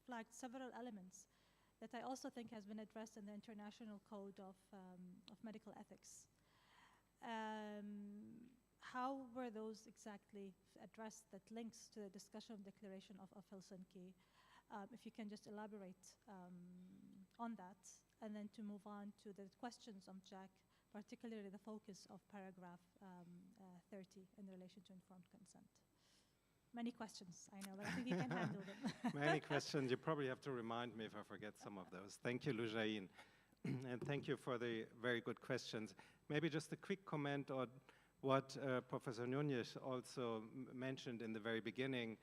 flagged several elements that I also think has been addressed in the International Code of Medical Ethics. How were those exactly addressed that links to the discussion of Declaration of Helsinki? If you can just elaborate on that, and then to move on to the questions of Jack, particularly the focus of paragraph 30 in relation to informed consent. Many questions, I know, but I think you can handle them. Many questions. You probably have to remind me if I forget some of those. Thank you, Lujain. And thank you for the very good questions. Maybe just a quick comment on what Professor Núñez also mentioned in the very beginning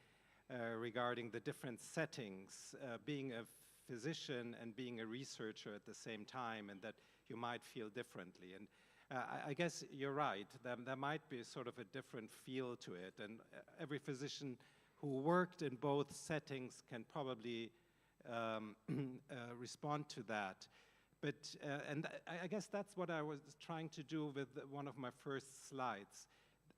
regarding the different settings, being a physician and being a researcher at the same time, and that you might feel differently. And I guess you're right, there might be sort of a different feel to it, and every physician who worked in both settings can probably respond to that. But, and I guess that's what I was trying to do with one of my first slides.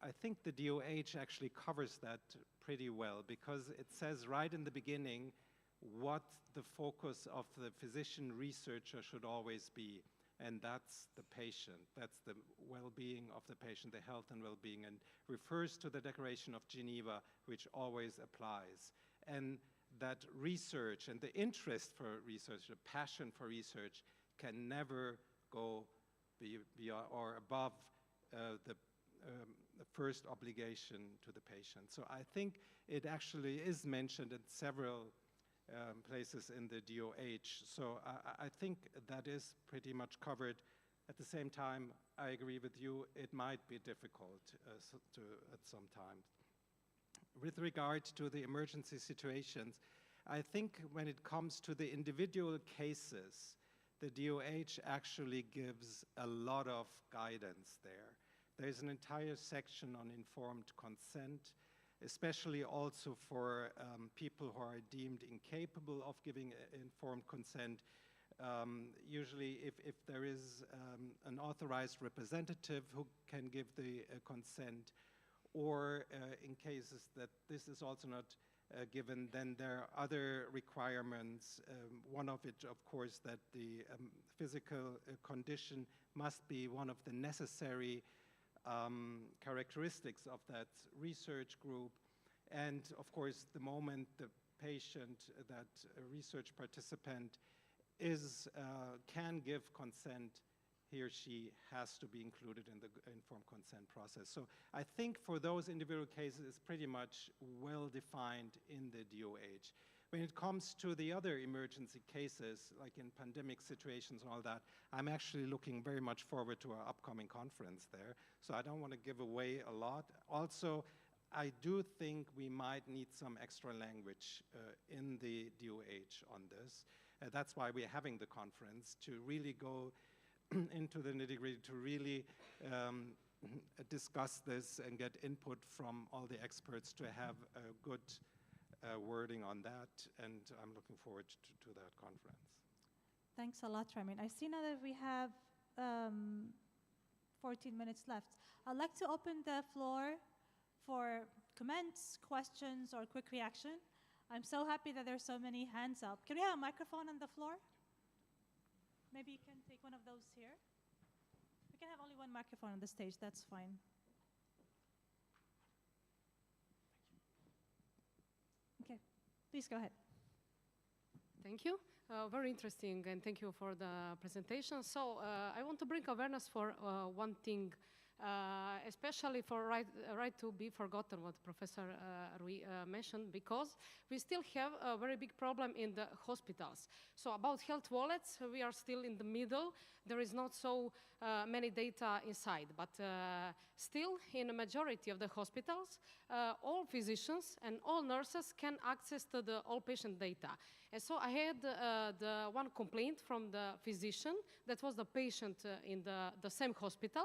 I think the DOH actually covers that pretty well, because it says right in the beginning what the focus of the physician researcher should always be. And that's the patient, that's the well-being of the patient, the health and well-being, and refers to the Declaration of Geneva, which always applies. And that research and the interest for research, the passion for research, can never go beyond or above the first obligation to the patient. So I think it actually is mentioned in several places in the DOH. So I think that is pretty much covered. At the same time, I agree with you, it might be difficult at some time. With regard to the emergency situations, I think when it comes to the individual cases, the DOH actually gives a lot of guidance there. There's an entire section on informed consent, especially also for people who are deemed incapable of giving informed consent. Usually if there is an authorized representative who can give the consent, or in cases that this is also not given, then there are other requirements. One of it, of course, that the physical condition must be one of the necessary characteristics of that research group, and of course, the moment the patient, that research participant can give consent, he or she has to be included in the informed consent process. So I think for those individual cases, it's pretty much well defined in the DOH. When it comes to the other emergency cases, like in pandemic situations and all that, I'm actually looking very much forward to our upcoming conference there. So I don't want to give away a lot. Also, I do think we might need some extra language in the DOH on this. That's why we're having the conference, to really go into the nitty-gritty, to really discuss this and get input from all the experts to have a good wording on that, and I'm looking forward to that conference. Thanks a lot, Ramin. I see now that we have 14 minutes left. I'd like to open the floor for comments, questions, or quick reaction. I'm so happy that there's so many hands up. Can we have a microphone on the floor? Maybe you can take one of those here. We can have only one microphone on the stage, that's fine. Okay, please go ahead. Thank you. Very interesting, and thank you for the presentation. So I want to bring awareness for one thing, especially for right to be forgotten, what Professor Rui mentioned, because we still have a very big problem in the hospitals. So about health wallets, we are still in the middle. There is not so many data inside, but still in a majority of the hospitals, all physicians and all nurses can access to the all patient data. And so I had the one complaint from the physician that was the patient in the same hospital,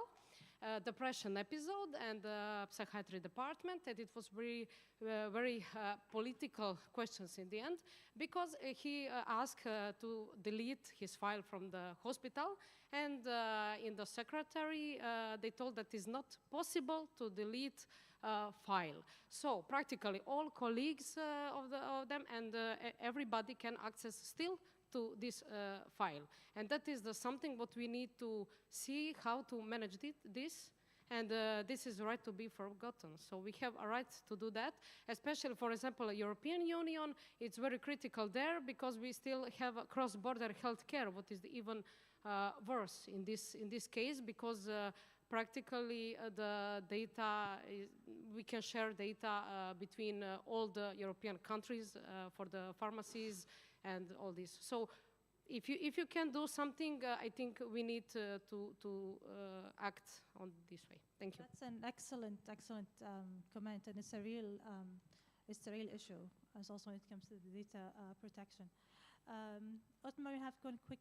depression episode, and the psychiatry department, and it was very political questions in the end, because he asked to delete his file from the hospital, and in the secretary they told that it's not possible to delete file. So practically all colleagues of them and everybody can access still to this file. And that is something what we need to see how to manage this. And this is right to be forgotten. So we have a right to do that, especially, for example, the European Union. It's very critical there because we still have cross-border healthcare, what is even worse in this case, because practically the data, we can share data between all the European countries for the pharmacies and all this. So if you can do something, I think we need to act on this way. Thank you. That's an excellent comment, and it's a real issue, as also when it comes to the data protection. Otmar, we have gone quick.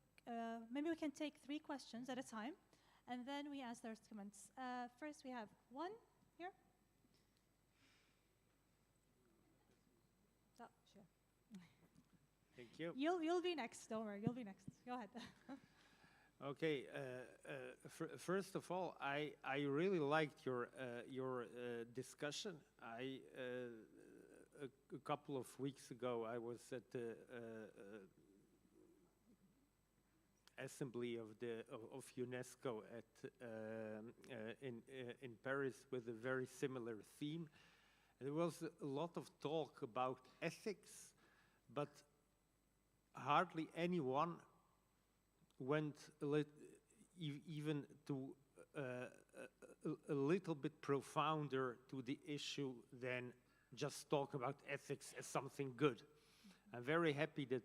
Maybe we can take 3 questions at a time, and then we ask their comments. First, we have one here. Oh, sure. Thank you. You'll be next. Don't worry. You'll be next. Go ahead. Okay. First of all, I really liked your discussion. A couple of weeks ago, I was at the assembly of UNESCO in Paris with a very similar theme. There was a lot of talk about ethics, but hardly anyone went even to a little bit profounder to the issue than just talk about ethics as something good. I'm very happy that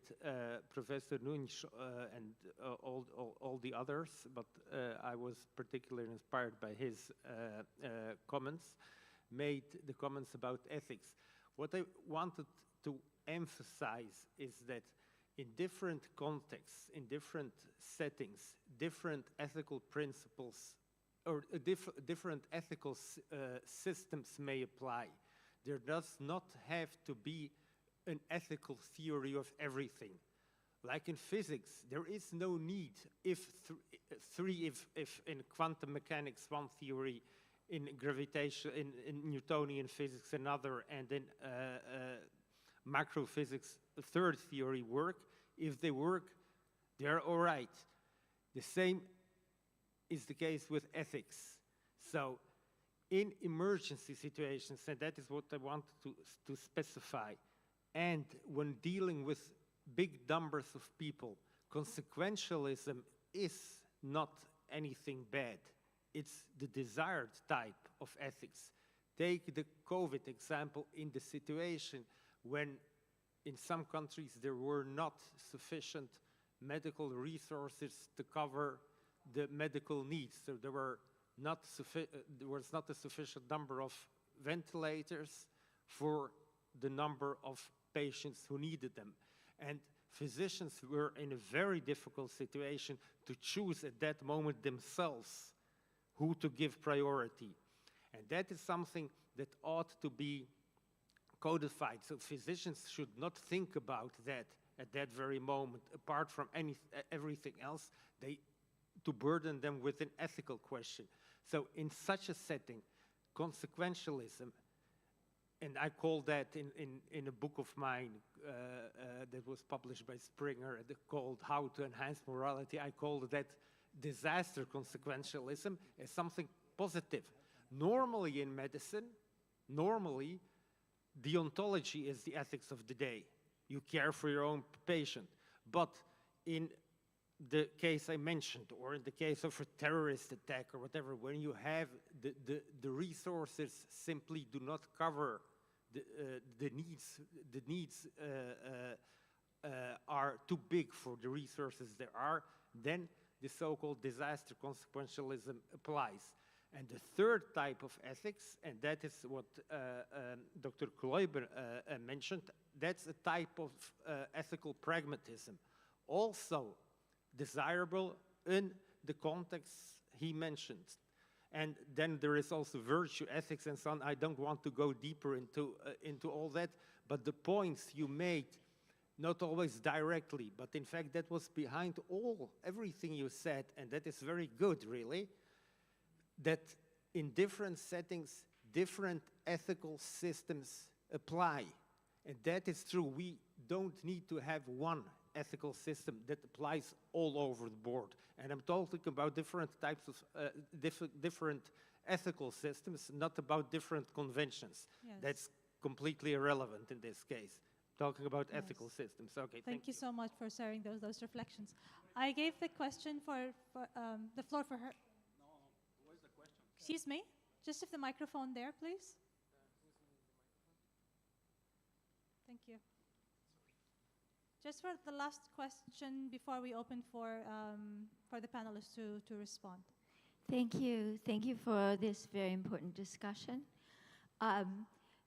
Professor Nunes and all the others, but I was particularly inspired by his comments, made the comments about ethics. What I wanted to emphasize is that in different contexts, in different settings, different ethical principles or different ethical systems may apply. There does not have to be an ethical theory of everything. Like in physics, there is no need if in quantum mechanics one theory, in gravitation, in Newtonian physics another, and in macrophysics a third theory work. If they work, they're all right. The same is the case with ethics. So in emergency situations, and that is what I wanted to specify, and when dealing with big numbers of people, consequentialism is not anything bad. It's the desired type of ethics. Take the COVID example in the situation when in some countries there were not sufficient medical resources to cover the medical needs. So there was not a sufficient number of ventilators for the number of patients who needed them. And physicians were in a very difficult situation to choose at that moment themselves who to give priority. And that is something that ought to be codified. So physicians should not think about that at that very moment, apart from everything else, to burden them with an ethical question. So in such a setting, consequentialism, and I call that in a book of mine that was published by Springer called How to Enhance Morality, I called that disaster consequentialism as something positive. Normally in medicine, deontology is the ethics of the day. You care for your own patient. But in the case I mentioned, or in the case of a terrorist attack or whatever, when you have the resources simply do not cover the needs are too big for the resources there are, then the so-called disaster consequentialism applies. And the third type of ethics, and that is what Dr. Kloiber mentioned, that's a type of ethical pragmatism, also desirable in the context he mentioned. And then there is also virtue ethics and so on. I don't want to go deeper into all that, but the points you made, not always directly, but in fact that was behind everything you said, and that is very good, really, that in different settings, different ethical systems apply. And that is true. We don't need to have one ethical system that applies all over the board. And I'm talking about different types of, different ethical systems, not about different conventions. Yes. That's completely irrelevant in this case. Talking about ethical systems. Okay, thank you so much for sharing those reflections. I gave the question for the floor for her. No, where's the question? Excuse me? Just if the microphone there, please. Thank you. Just for the last question before we open for the panelists to respond. Thank you. Thank you for this very important discussion.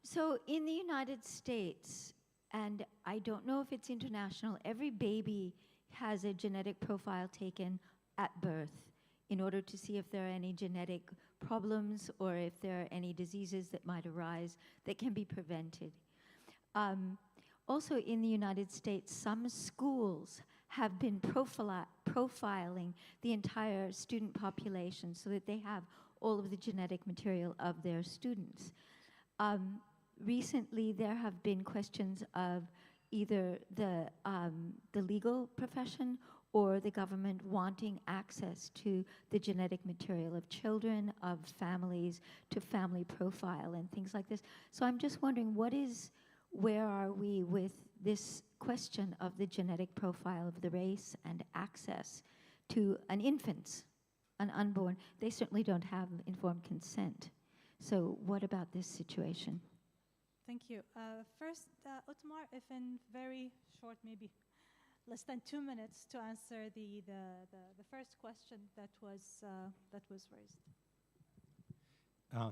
So in the United States, and I don't know if it's international, every baby has a genetic profile taken at birth in order to see if there are any genetic problems or if there are any diseases that might arise that can be prevented. Also in the United States, some schools have been profiling the entire student population so that they have all of the genetic material of their students. Recently, there have been questions of either the legal profession or the government wanting access to the genetic material of children, of families, to family profile and things like this. So I'm just wondering, where are we with this question of the genetic profile of the race and access to an infant, an unborn? They certainly don't have informed consent. So what about this situation? Thank you. First, Otmar, if in very short, maybe less than 2 minutes, to answer the first question that was raised.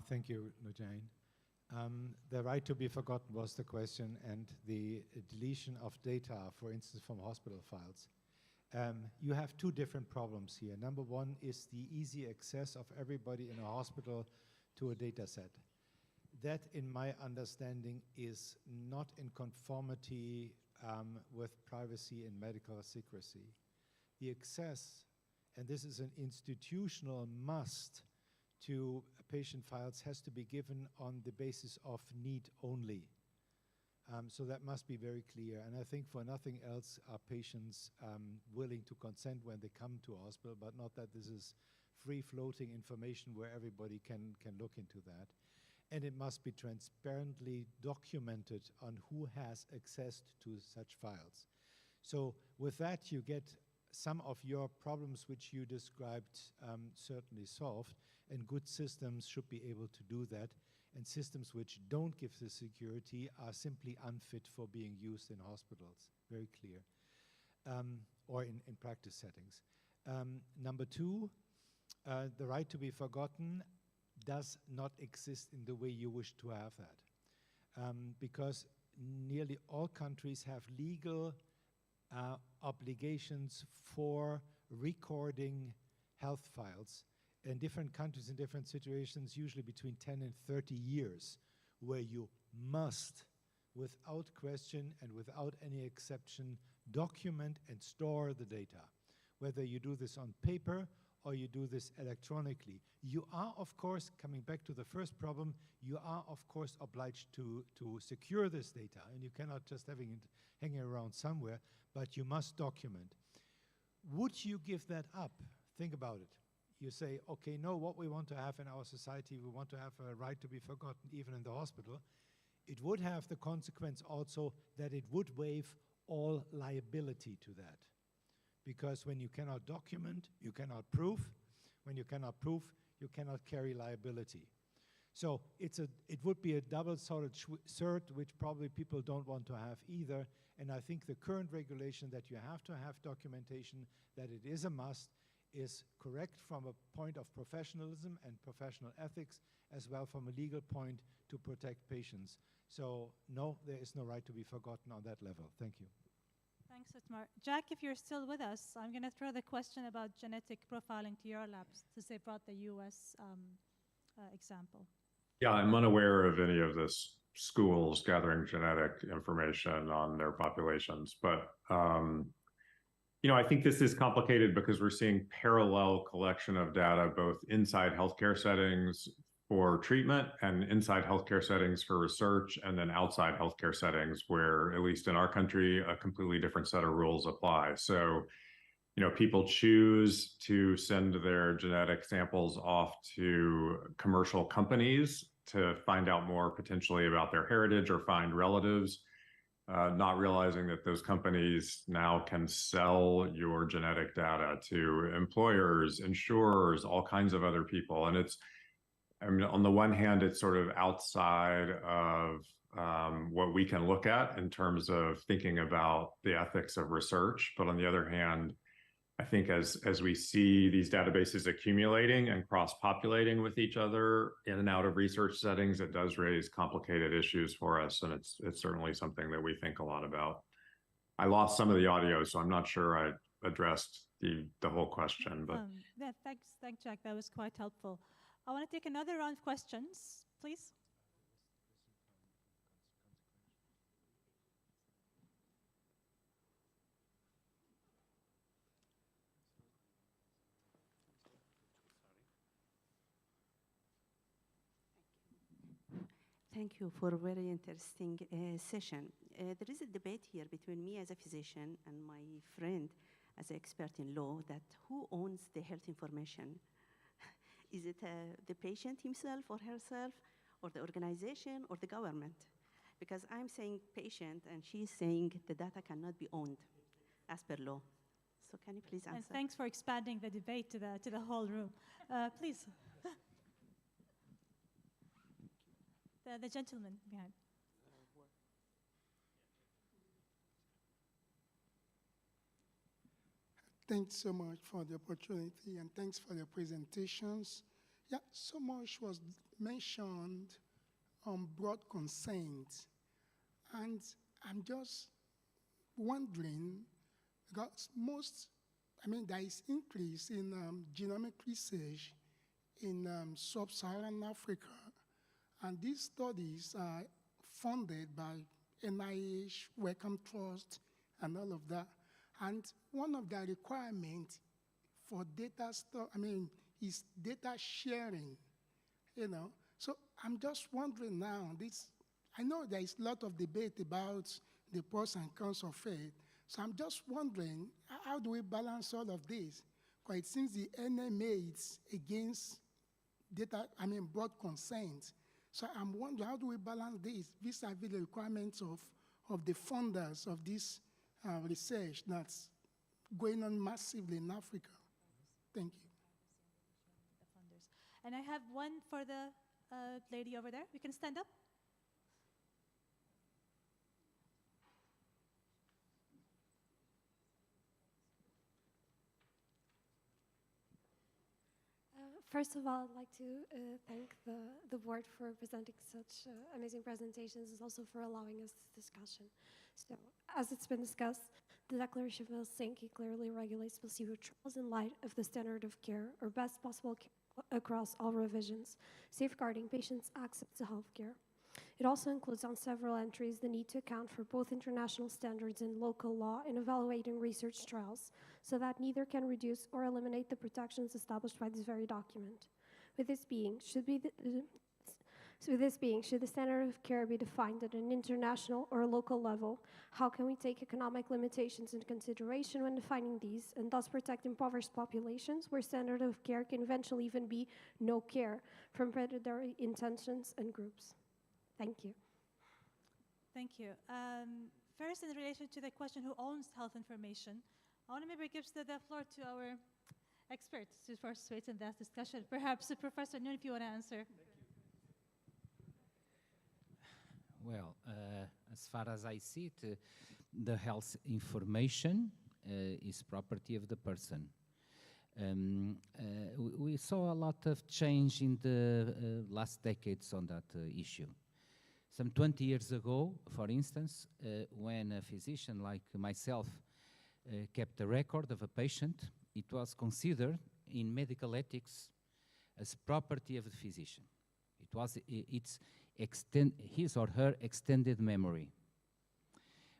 Thank you, Lujain. The right to be forgotten was the question, and the deletion of data, for instance, from hospital files. You have two different problems here. Number one is the easy access of everybody in a hospital to a data set. That, in my understanding, is not in conformity with privacy and medical secrecy. The access, and this is an institutional must, to patient files has to be given on the basis of need only. So that must be very clear. And I think for nothing else are patients willing to consent when they come to a hospital, but not that this is free-floating information where everybody can look into that. And it must be transparently documented on who has access to such files. So with that, you get some of your problems which you described certainly solved, and good systems should be able to do that. And systems which don't give the security are simply unfit for being used in hospitals, very clear, or in practice settings. Number two, the right to be forgotten does not exist in the way you wish to have that. Because nearly all countries have legal obligations for recording health files in different countries, in different situations, usually between 10 and 30 years, where you must, without question and without any exception, document and store the data. Whether you do this on paper or you do this electronically. You are, of course, coming back to the first problem, you are, of course, obliged to secure this data, and you cannot just having it hanging around somewhere, but you must document. Would you give that up? Think about it. You say, okay, no, what we want to have in our society, we want to have a right to be forgotten even in the hospital. It would have the consequence also that it would waive all liability to that. Because when you cannot document, you cannot prove. When you cannot prove, you cannot carry liability. So it would be a double-sided sword, which probably people don't want to have either. And I think the current regulation that you have to have documentation, that it is a must, is correct from a point of professionalism and professional ethics, as well from a legal point to protect patients. So no, there is no right to be forgotten on that level. Thank you. Thanks, Otmar. Jack, if you're still with us, I'm going to throw the question about genetic profiling to your labs, since they brought the US example. Yeah, I'm unaware of any of this schools gathering genetic information on their populations, but you know, I think this is complicated because we're seeing parallel collection of data both inside healthcare settings for treatment and inside healthcare settings for research, and then outside healthcare settings where, at least in our country, a completely different set of rules apply. So, you know, people choose to send their genetic samples off to commercial companies to find out more potentially about their heritage or find relatives, not realizing that those companies now can sell your genetic data to employers, insurers, all kinds of other people. And it's, I mean, on the one hand, it's sort of outside of what we can look at in terms of thinking about the ethics of research. But on the other hand, I think as we see these databases accumulating and cross-populating with each other in and out of research settings, it does raise complicated issues for us. And it's certainly something that we think a lot about. I lost some of the audio, so I'm not sure I addressed the whole question. But yeah, thanks, Jack. That was quite helpful. I want to take another round of questions, please. Thank you for a very interesting session. There is a debate here between me as a physician and my friend as an expert in law that who owns the health information? Is it the patient himself or herself, or the organization, or the government? Because I'm saying patient, and she's saying the data cannot be owned as per law. So can you please answer? And thanks for expanding the debate to the whole room. Please. The gentleman behind. Thanks so much for the opportunity, and thanks for the presentations. Yeah, so much was mentioned on broad consent, and I'm just wondering, because there is increase in genomic research in sub-Saharan Africa, and these studies are funded by NIH, Wellcome Trust, and all of that. And one of the requirements for data is data sharing, you know. So I'm just wondering now, I know there is a lot of debate about the pros and cons of it. So I'm just wondering, how do we balance all of this? Because it seems the NMA is against broad consent. So I'm wondering, how do we balance this vis-a-vis the requirements of the funders of this research that's going on massively in Africa? Thank you. And I have one for the lady over there. You can stand up. First of all, I'd like to thank the board for presenting such amazing presentations and also for allowing us this discussion. So, as it's been discussed, the Declaration of Helsinki clearly regulates placebo trials in light of the standard of care or best possible care across all revisions, safeguarding patients' access to health care. It also includes on several entries the need to account for both international standards and local law in evaluating research trials, so that neither can reduce or eliminate the protections established by this very document. With this being, should the standard of care be defined at an international or local level? How can we take economic limitations into consideration when defining these, and thus protect impoverished populations where standard of care can eventually even be no care from predatory intentions and groups? Thank you. Thank you. First, in relation to the question, who owns health information, I want to maybe give the floor to our experts to participate in that discussion. Perhaps Professor Nguyen, if you want to answer. Well, as far as I see it, the health information is property of the person. We saw a lot of change in the last decades on that issue. Some 20 years ago, for instance, when a physician like myself kept a record of a patient, it was considered in medical ethics as property of the physician. It was his or her extended memory.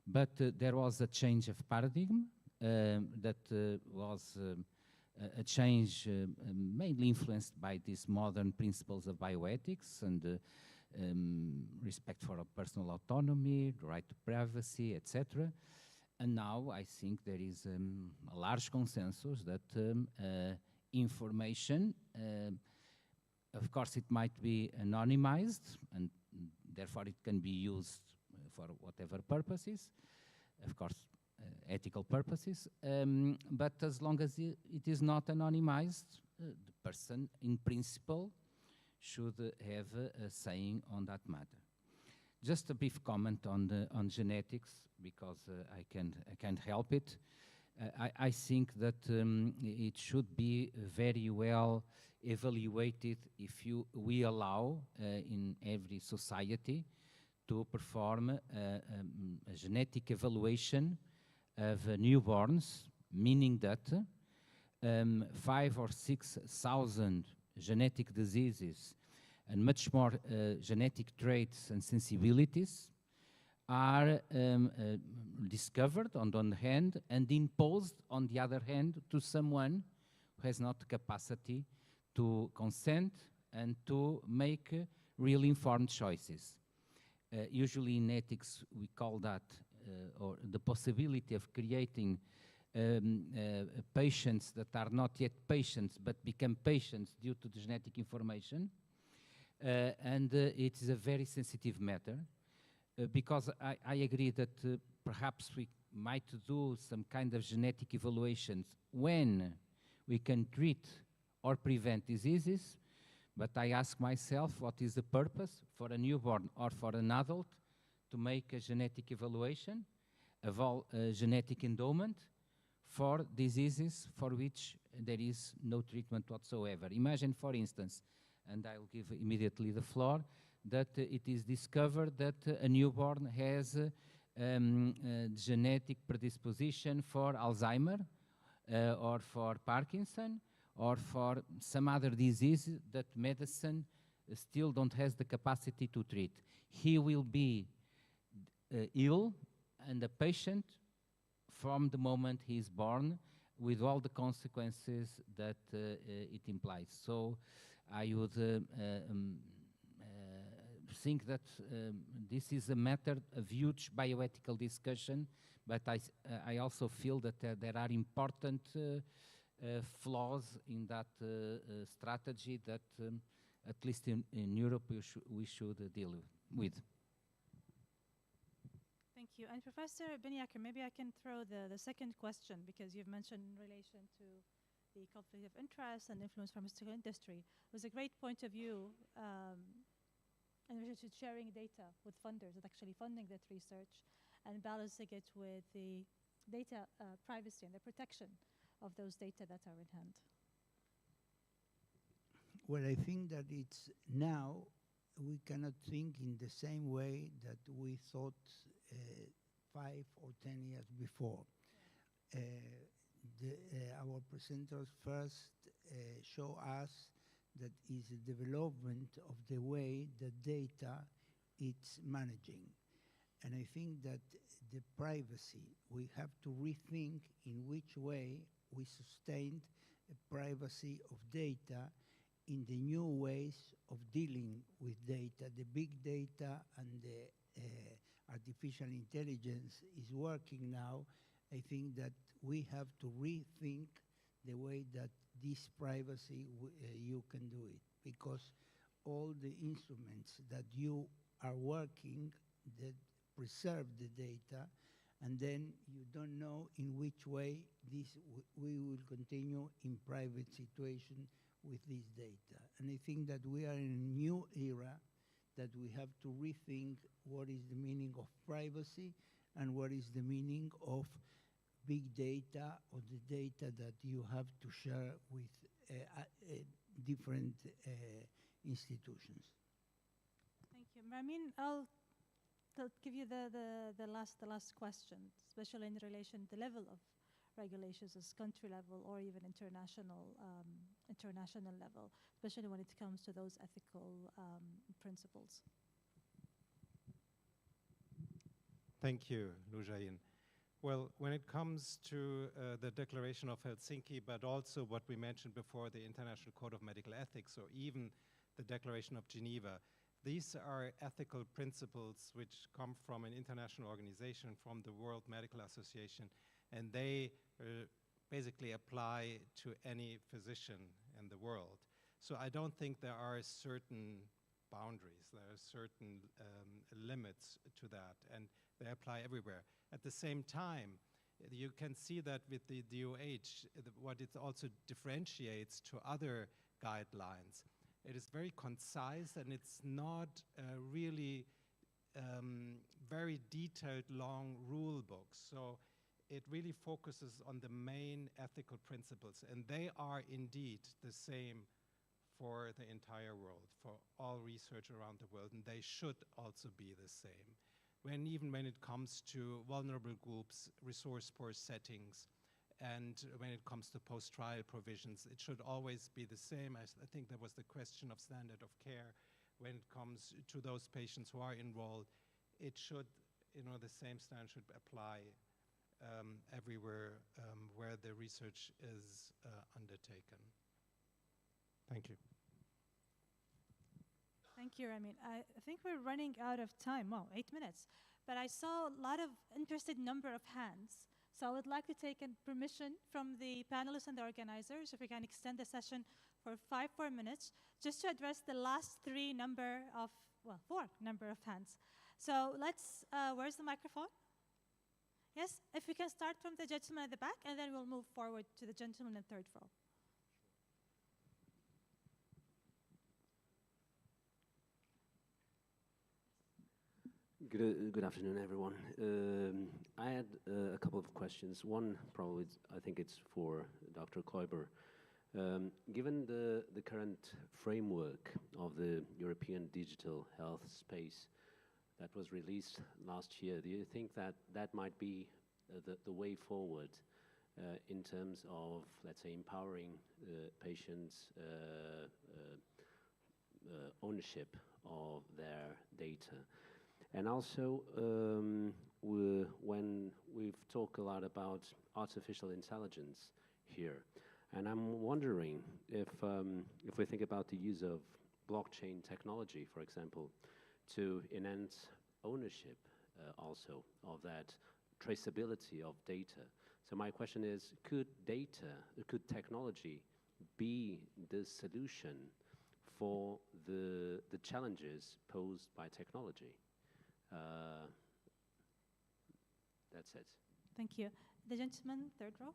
But there was a change of paradigm that was a change mainly influenced by these modern principles of bioethics and respect for personal autonomy, the right to privacy, etc. And now I think there is a large consensus that information, of course, it might be anonymized, and therefore it can be used for whatever purposes, of course, ethical purposes. But as long as it is not anonymized, the person, in principle, should have a saying on that matter. Just a brief comment on genetics, because I can't help it. I think that it should be very well evaluated if we allow in every society to perform a genetic evaluation of newborns, meaning that 5,000 or 6,000 genetic diseases and much more genetic traits and sensibilities are discovered on the one hand and imposed on the other hand to someone who has not the capacity to consent and to make really informed choices. Usually in ethics we call that or the possibility of creating patients that are not yet patients but become patients due to the genetic information. And it is a very sensitive matter because I agree that perhaps we might do some kind of genetic evaluations when we can treat or prevent diseases, but I ask myself, what is the purpose for a newborn or for an adult to make a genetic evaluation of all genetic endowment for diseases for which there is no treatment whatsoever? Imagine, for instance, and I'll give immediately the floor, that it is discovered that a newborn has genetic predisposition for Alzheimer or for Parkinson or for some other disease that medicine still don't has the capacity to treat. He will be ill and a patient from the moment he is born, with all the consequences that it implies. So I would think that this is a matter of huge bioethical discussion, but I also feel that there are important flaws in that strategy that, at least in Europe, we should deal with? Thank you. And Professor Benyakar, maybe I can throw the second question, because you've mentioned in relation to the conflict of interest and influence pharmaceutical industry. It was a great point of view in relation to sharing data with funders that actually funding that research and balancing it with the data privacy and the protection of those data that are in hand. Well, I think that it's now we cannot think in the same way that we thought 5 or 10 years before. Our presenters first show us that is a development of the way the data it's managing. And I think that the privacy, we have to rethink in which way we sustained a privacy of data in the new ways of dealing with data. The big data and the artificial intelligence is working now. I think that we have to rethink the way that this privacy you can do it, because all the instruments that you are working that preserve the data, and then you don't know in which way we will continue in private situation with this data. And I think that we are in a new era that we have to rethink what is the meaning of privacy and what is the meaning of big data or the data that you have to share with different institutions. Thank you. Ramin, I'll give you the last question, especially in relation to the level of regulations as country level or even international level, especially when it comes to those ethical principles. Thank you, Lujain. Well, when it comes to the Declaration of Helsinki, but also what we mentioned before, the International Code of Medical Ethics, or even the Declaration of Geneva, these are ethical principles which come from an international organization, from the World Medical Association, and they basically apply to any physician in the world. So I don't think there are certain boundaries, there are certain limits to that, and they apply everywhere. At the same time, you can see that with the DOH, what it also differentiates to other guidelines. It is very concise, and it's not really very detailed, long rule books. So it really focuses on the main ethical principles, and they are indeed the same for the entire world, for all research around the world, and they should also be the same. Even when it comes to vulnerable groups, resource-poor settings, and when it comes to post-trial provisions, it should always be the same. I think there was the question of standard of care. When it comes to those patients who are enrolled, it should, the same standard should apply everywhere where the research is undertaken. Thank you. Thank you, Ramin. I think we're running out of time. Wow, 8 minutes. But I saw a lot of interested number of hands. So I would like to take permission from the panelists and the organizers if we can extend the session for 5 more minutes, just to address the last 4 number of hands. So let's, where's the microphone? Yes, if we can start from the gentleman at the back, and then we'll move forward to the gentleman in the 3rd row. Good afternoon, everyone. I had a couple of questions. One, probably, I think it's for Dr. Kloiber. Given the current framework of the European digital health space that was released last year, do you think that that might be the way forward in terms of, let's say, empowering patients' ownership of their data? And also, when we've talked a lot about artificial intelligence here, and I'm wondering if we think about the use of blockchain technology, for example, to enhance ownership also of that traceability of data. So my question is, could technology be the solution for the challenges posed by technology? That's it. Thank you. The gentleman, third row.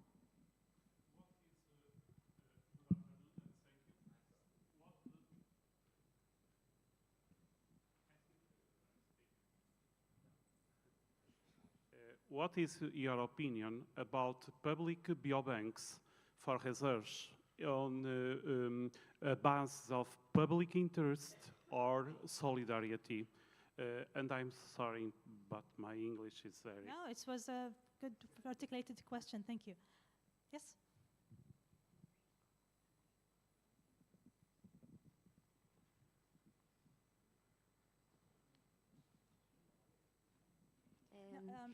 What is your opinion about public biobanks for research on a basis of public interest or solidarity? And I'm sorry, but my English is very... No, it was a good articulated question. Thank you. Yes?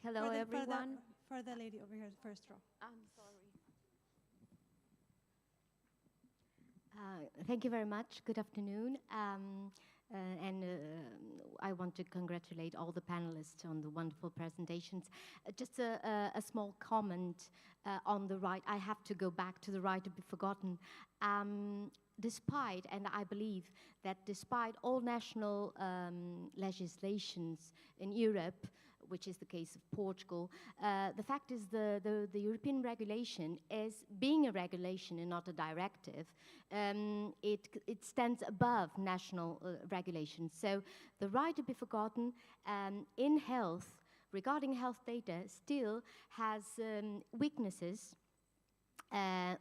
Hello, everyone. For the lady over here, first row. I'm sorry. Thank you very much. Good afternoon. I want to congratulate all the panelists on the wonderful presentations. Just a small comment on the right. I have to go back to the right to be forgotten. Despite, and I believe that despite all national legislations in Europe, which is the case of Portugal, the fact is the European regulation is being a regulation and not a directive. It stands above national regulations. So the right to be forgotten in health, regarding health data, still has weaknesses to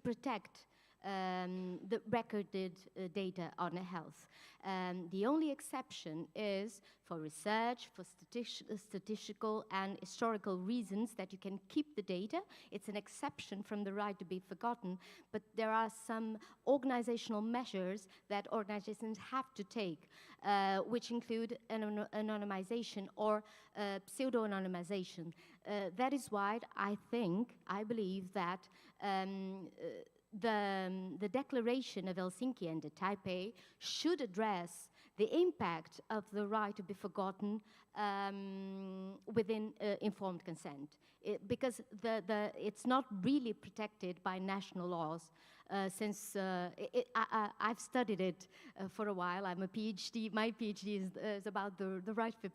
protect the recorded data on health. The only exception is for research, for statistical and historical reasons that you can keep the data. It's an exception from the right to be forgotten, but there are some organizational measures that organizations have to take, which include anonymization or pseudo-anonymization. That is why I believe that the Declaration of Helsinki and the Taipei should address the impact of the right to be forgotten within informed consent, because it's not really protected by national laws. Since I've studied it for a while, I'm a PhD. My PhD is about the right to be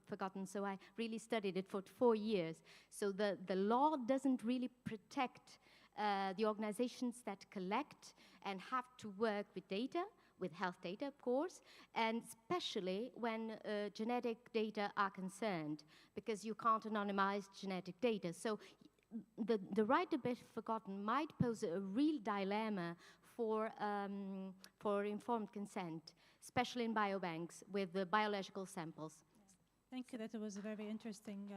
forgotten, so I really studied it for 4 years. So the law doesn't really protect the organizations that collect and have to work with data, with health data, of course, and especially when genetic data are concerned, because you can't anonymize genetic data. So the right to be forgotten might pose a real dilemma for informed consent, especially in biobanks with the biological samples. Yes. Thank you. That was a very interesting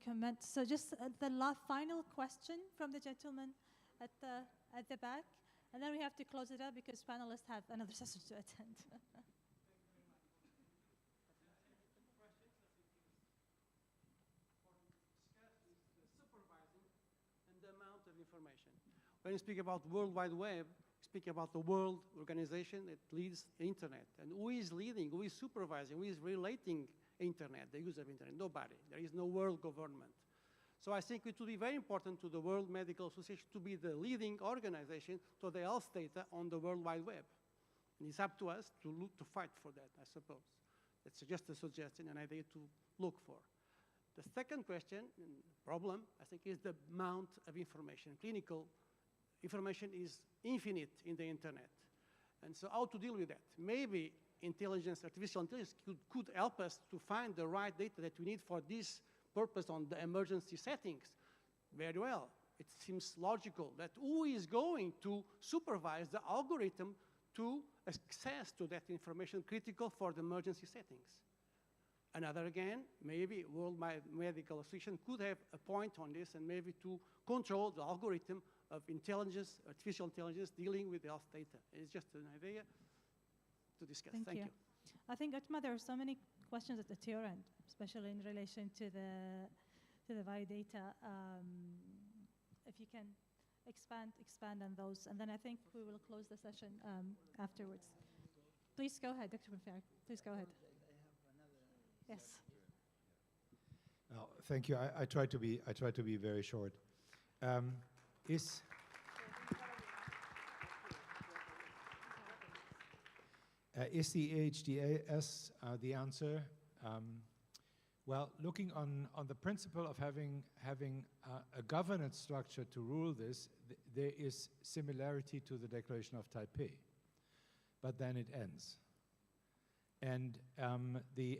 comment. So just the final question from the gentleman at the back, and then we have to close it up because panelists have another session to attend. The amount of information. When you speak about World Wide Web, you speak about the world organization that leads the internet. And who is leading, who is supervising, who is relating internet, the use of internet? Nobody. There is no world government. So I think it will be very important to the World Medical Association to be the leading organization to the health data on the World Wide Web. And it's up to us to fight for that, I suppose. It's just a suggestion, an idea to look for. The second question, problem, I think, is the amount of information. Clinical information is infinite in the internet. And so how to deal with that? Maybe artificial intelligence could help us to find the right data that we need for this purpose on the emergency settings. Very well. It seems logical that who is going to supervise the algorithm to access to that information critical for the emergency settings? Another again, maybe World Medical Association could have a point on this and maybe to control the algorithm of intelligence, artificial intelligence dealing with health data. It's just an idea to discuss. Thank you. I think, Otmar, there are so many questions at your end, especially in relation to the biodata. If you can expand on those, and then I think we will close the session afterwards. Please go ahead, Dr. Benyakar. Please go ahead. Yes. Well, thank you. I try to be very short. Is the AHDAS the answer? Well, looking on the principle of having a governance structure to rule this, there is similarity to the Declaration of Taipei, but then it ends. And the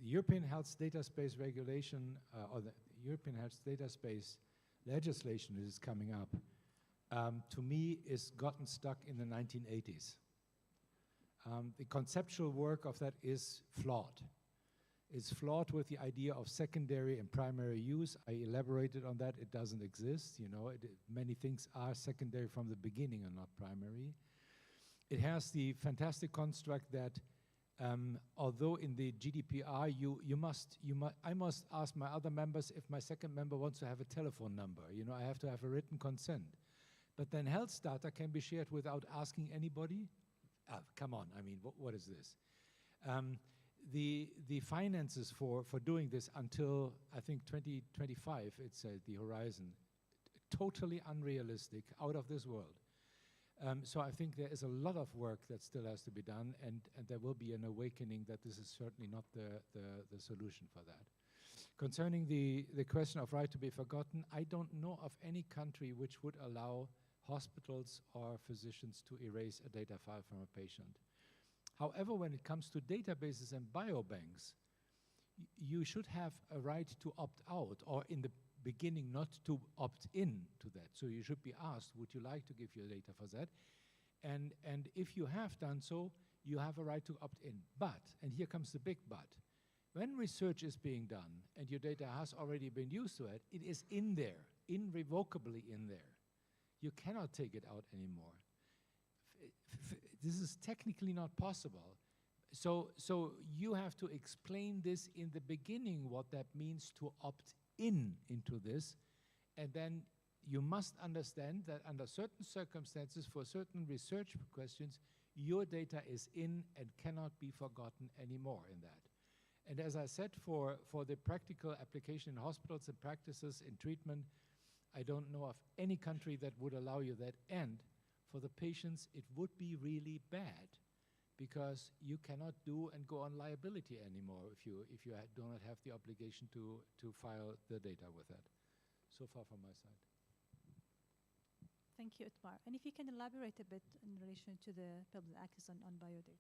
European Health Data Space Regulation, or the European Health Data Space legislation that is coming up, to me is gotten stuck in the 1980s. The conceptual work of that is flawed. It's flawed with the idea of secondary and primary use. I elaborated on that. It doesn't exist. You know, many things are secondary from the beginning and not primary. It has the fantastic construct that although in the GDPR I must ask my other members if my second member wants to have a telephone number. You know, I have to have a written consent. But then health data can be shared without asking anybody. Come on, I mean, what is this? The finances for doing this until, I think, 2025, it's the horizon, totally unrealistic, out of this world. So I think there is a lot of work that still has to be done, and there will be an awakening that this is certainly not the solution for that. Concerning the question of right to be forgotten, I don't know of any country which would allow hospitals or physicians to erase a data file from a patient. However, when it comes to databases and biobanks, you should have a right to opt out, or in the beginning not to opt in to that. So you should be asked, would you like to give your data for that? And if you have done so, you have a right to opt in. But, and here comes the big but, when research is being done and your data has already been used to it, it is in there, irrevocably in there. You cannot take it out anymore. This is technically not possible. So you have to explain this in the beginning, what that means to opt into this, and then you must understand that under certain circumstances, for certain research questions, your data is in and cannot be forgotten anymore in that. And as I said, for the practical application in hospitals and practices in treatment, I don't know of any country that would allow you that. And for the patients, it would be really bad, because you cannot do and go on liability anymore if you do not have the obligation to file the data with that. So far from my side. Thank you, Otmar. And if you can elaborate a bit in relation to the public access on biodata.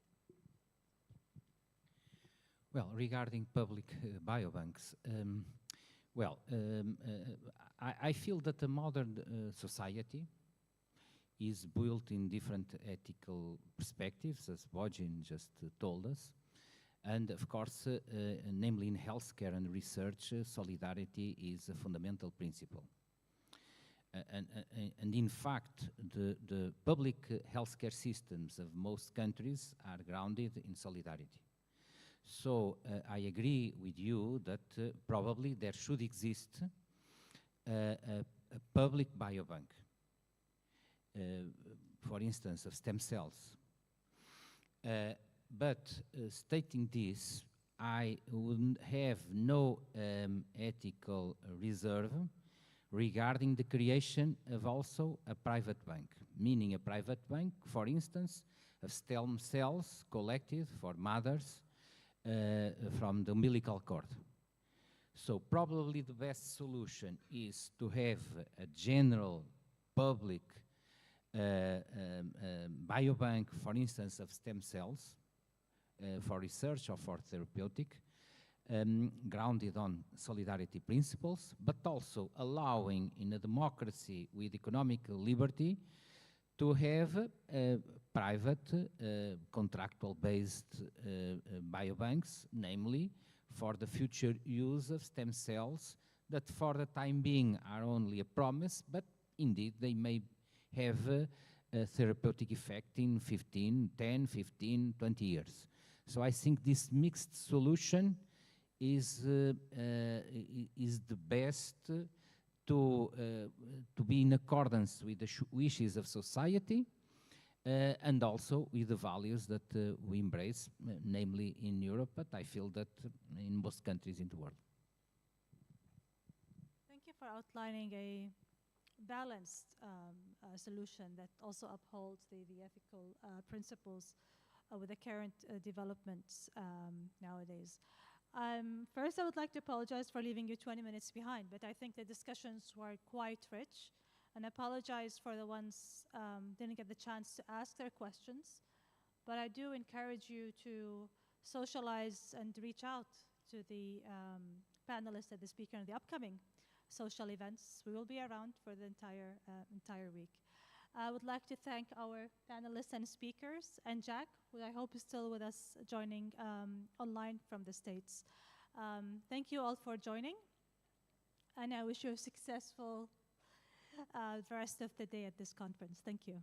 Well, regarding public biobanks, I feel that the modern society is built in different ethical perspectives, as Lujain just told us. And of course, namely in healthcare and research, solidarity is a fundamental principle. And in fact, the public healthcare systems of most countries are grounded in solidarity. So I agree with you that probably there should exist a public biobank, for instance, of stem cells. But stating this, I would have no ethical reserve regarding the creation of also a private bank, meaning a private bank, for instance, of stem cells collected for mothers from the umbilical cord. So probably the best solution is to have a general public biobank, for instance, of stem cells for research or for therapeutic, grounded on solidarity principles, but also allowing in a democracy with economic liberty to have private contractual-based biobanks, namely for the future use of stem cells that for the time being are only a promise, but indeed they may have a therapeutic effect in 10, 15, 20 years. So I think this mixed solution is the best to be in accordance with the wishes of society and also with the values that we embrace, namely in Europe, but I feel that in most countries in the world. Thank you for outlining a balanced solution that also upholds the ethical principles with the current developments nowadays. First, I would like to apologize for leaving you 20 minutes behind, but I think the discussions were quite rich, and apologize for the ones didn't get the chance to ask their questions. But I do encourage you to socialize and reach out to the panelists and the speaker in the upcoming social events. We will be around for the entire week. I would like to thank our panelists and speakers, and Jack, who I hope is still with us, joining online from the States. Thank you all for joining, and I wish you a successful the rest of the day at this conference. Thank you.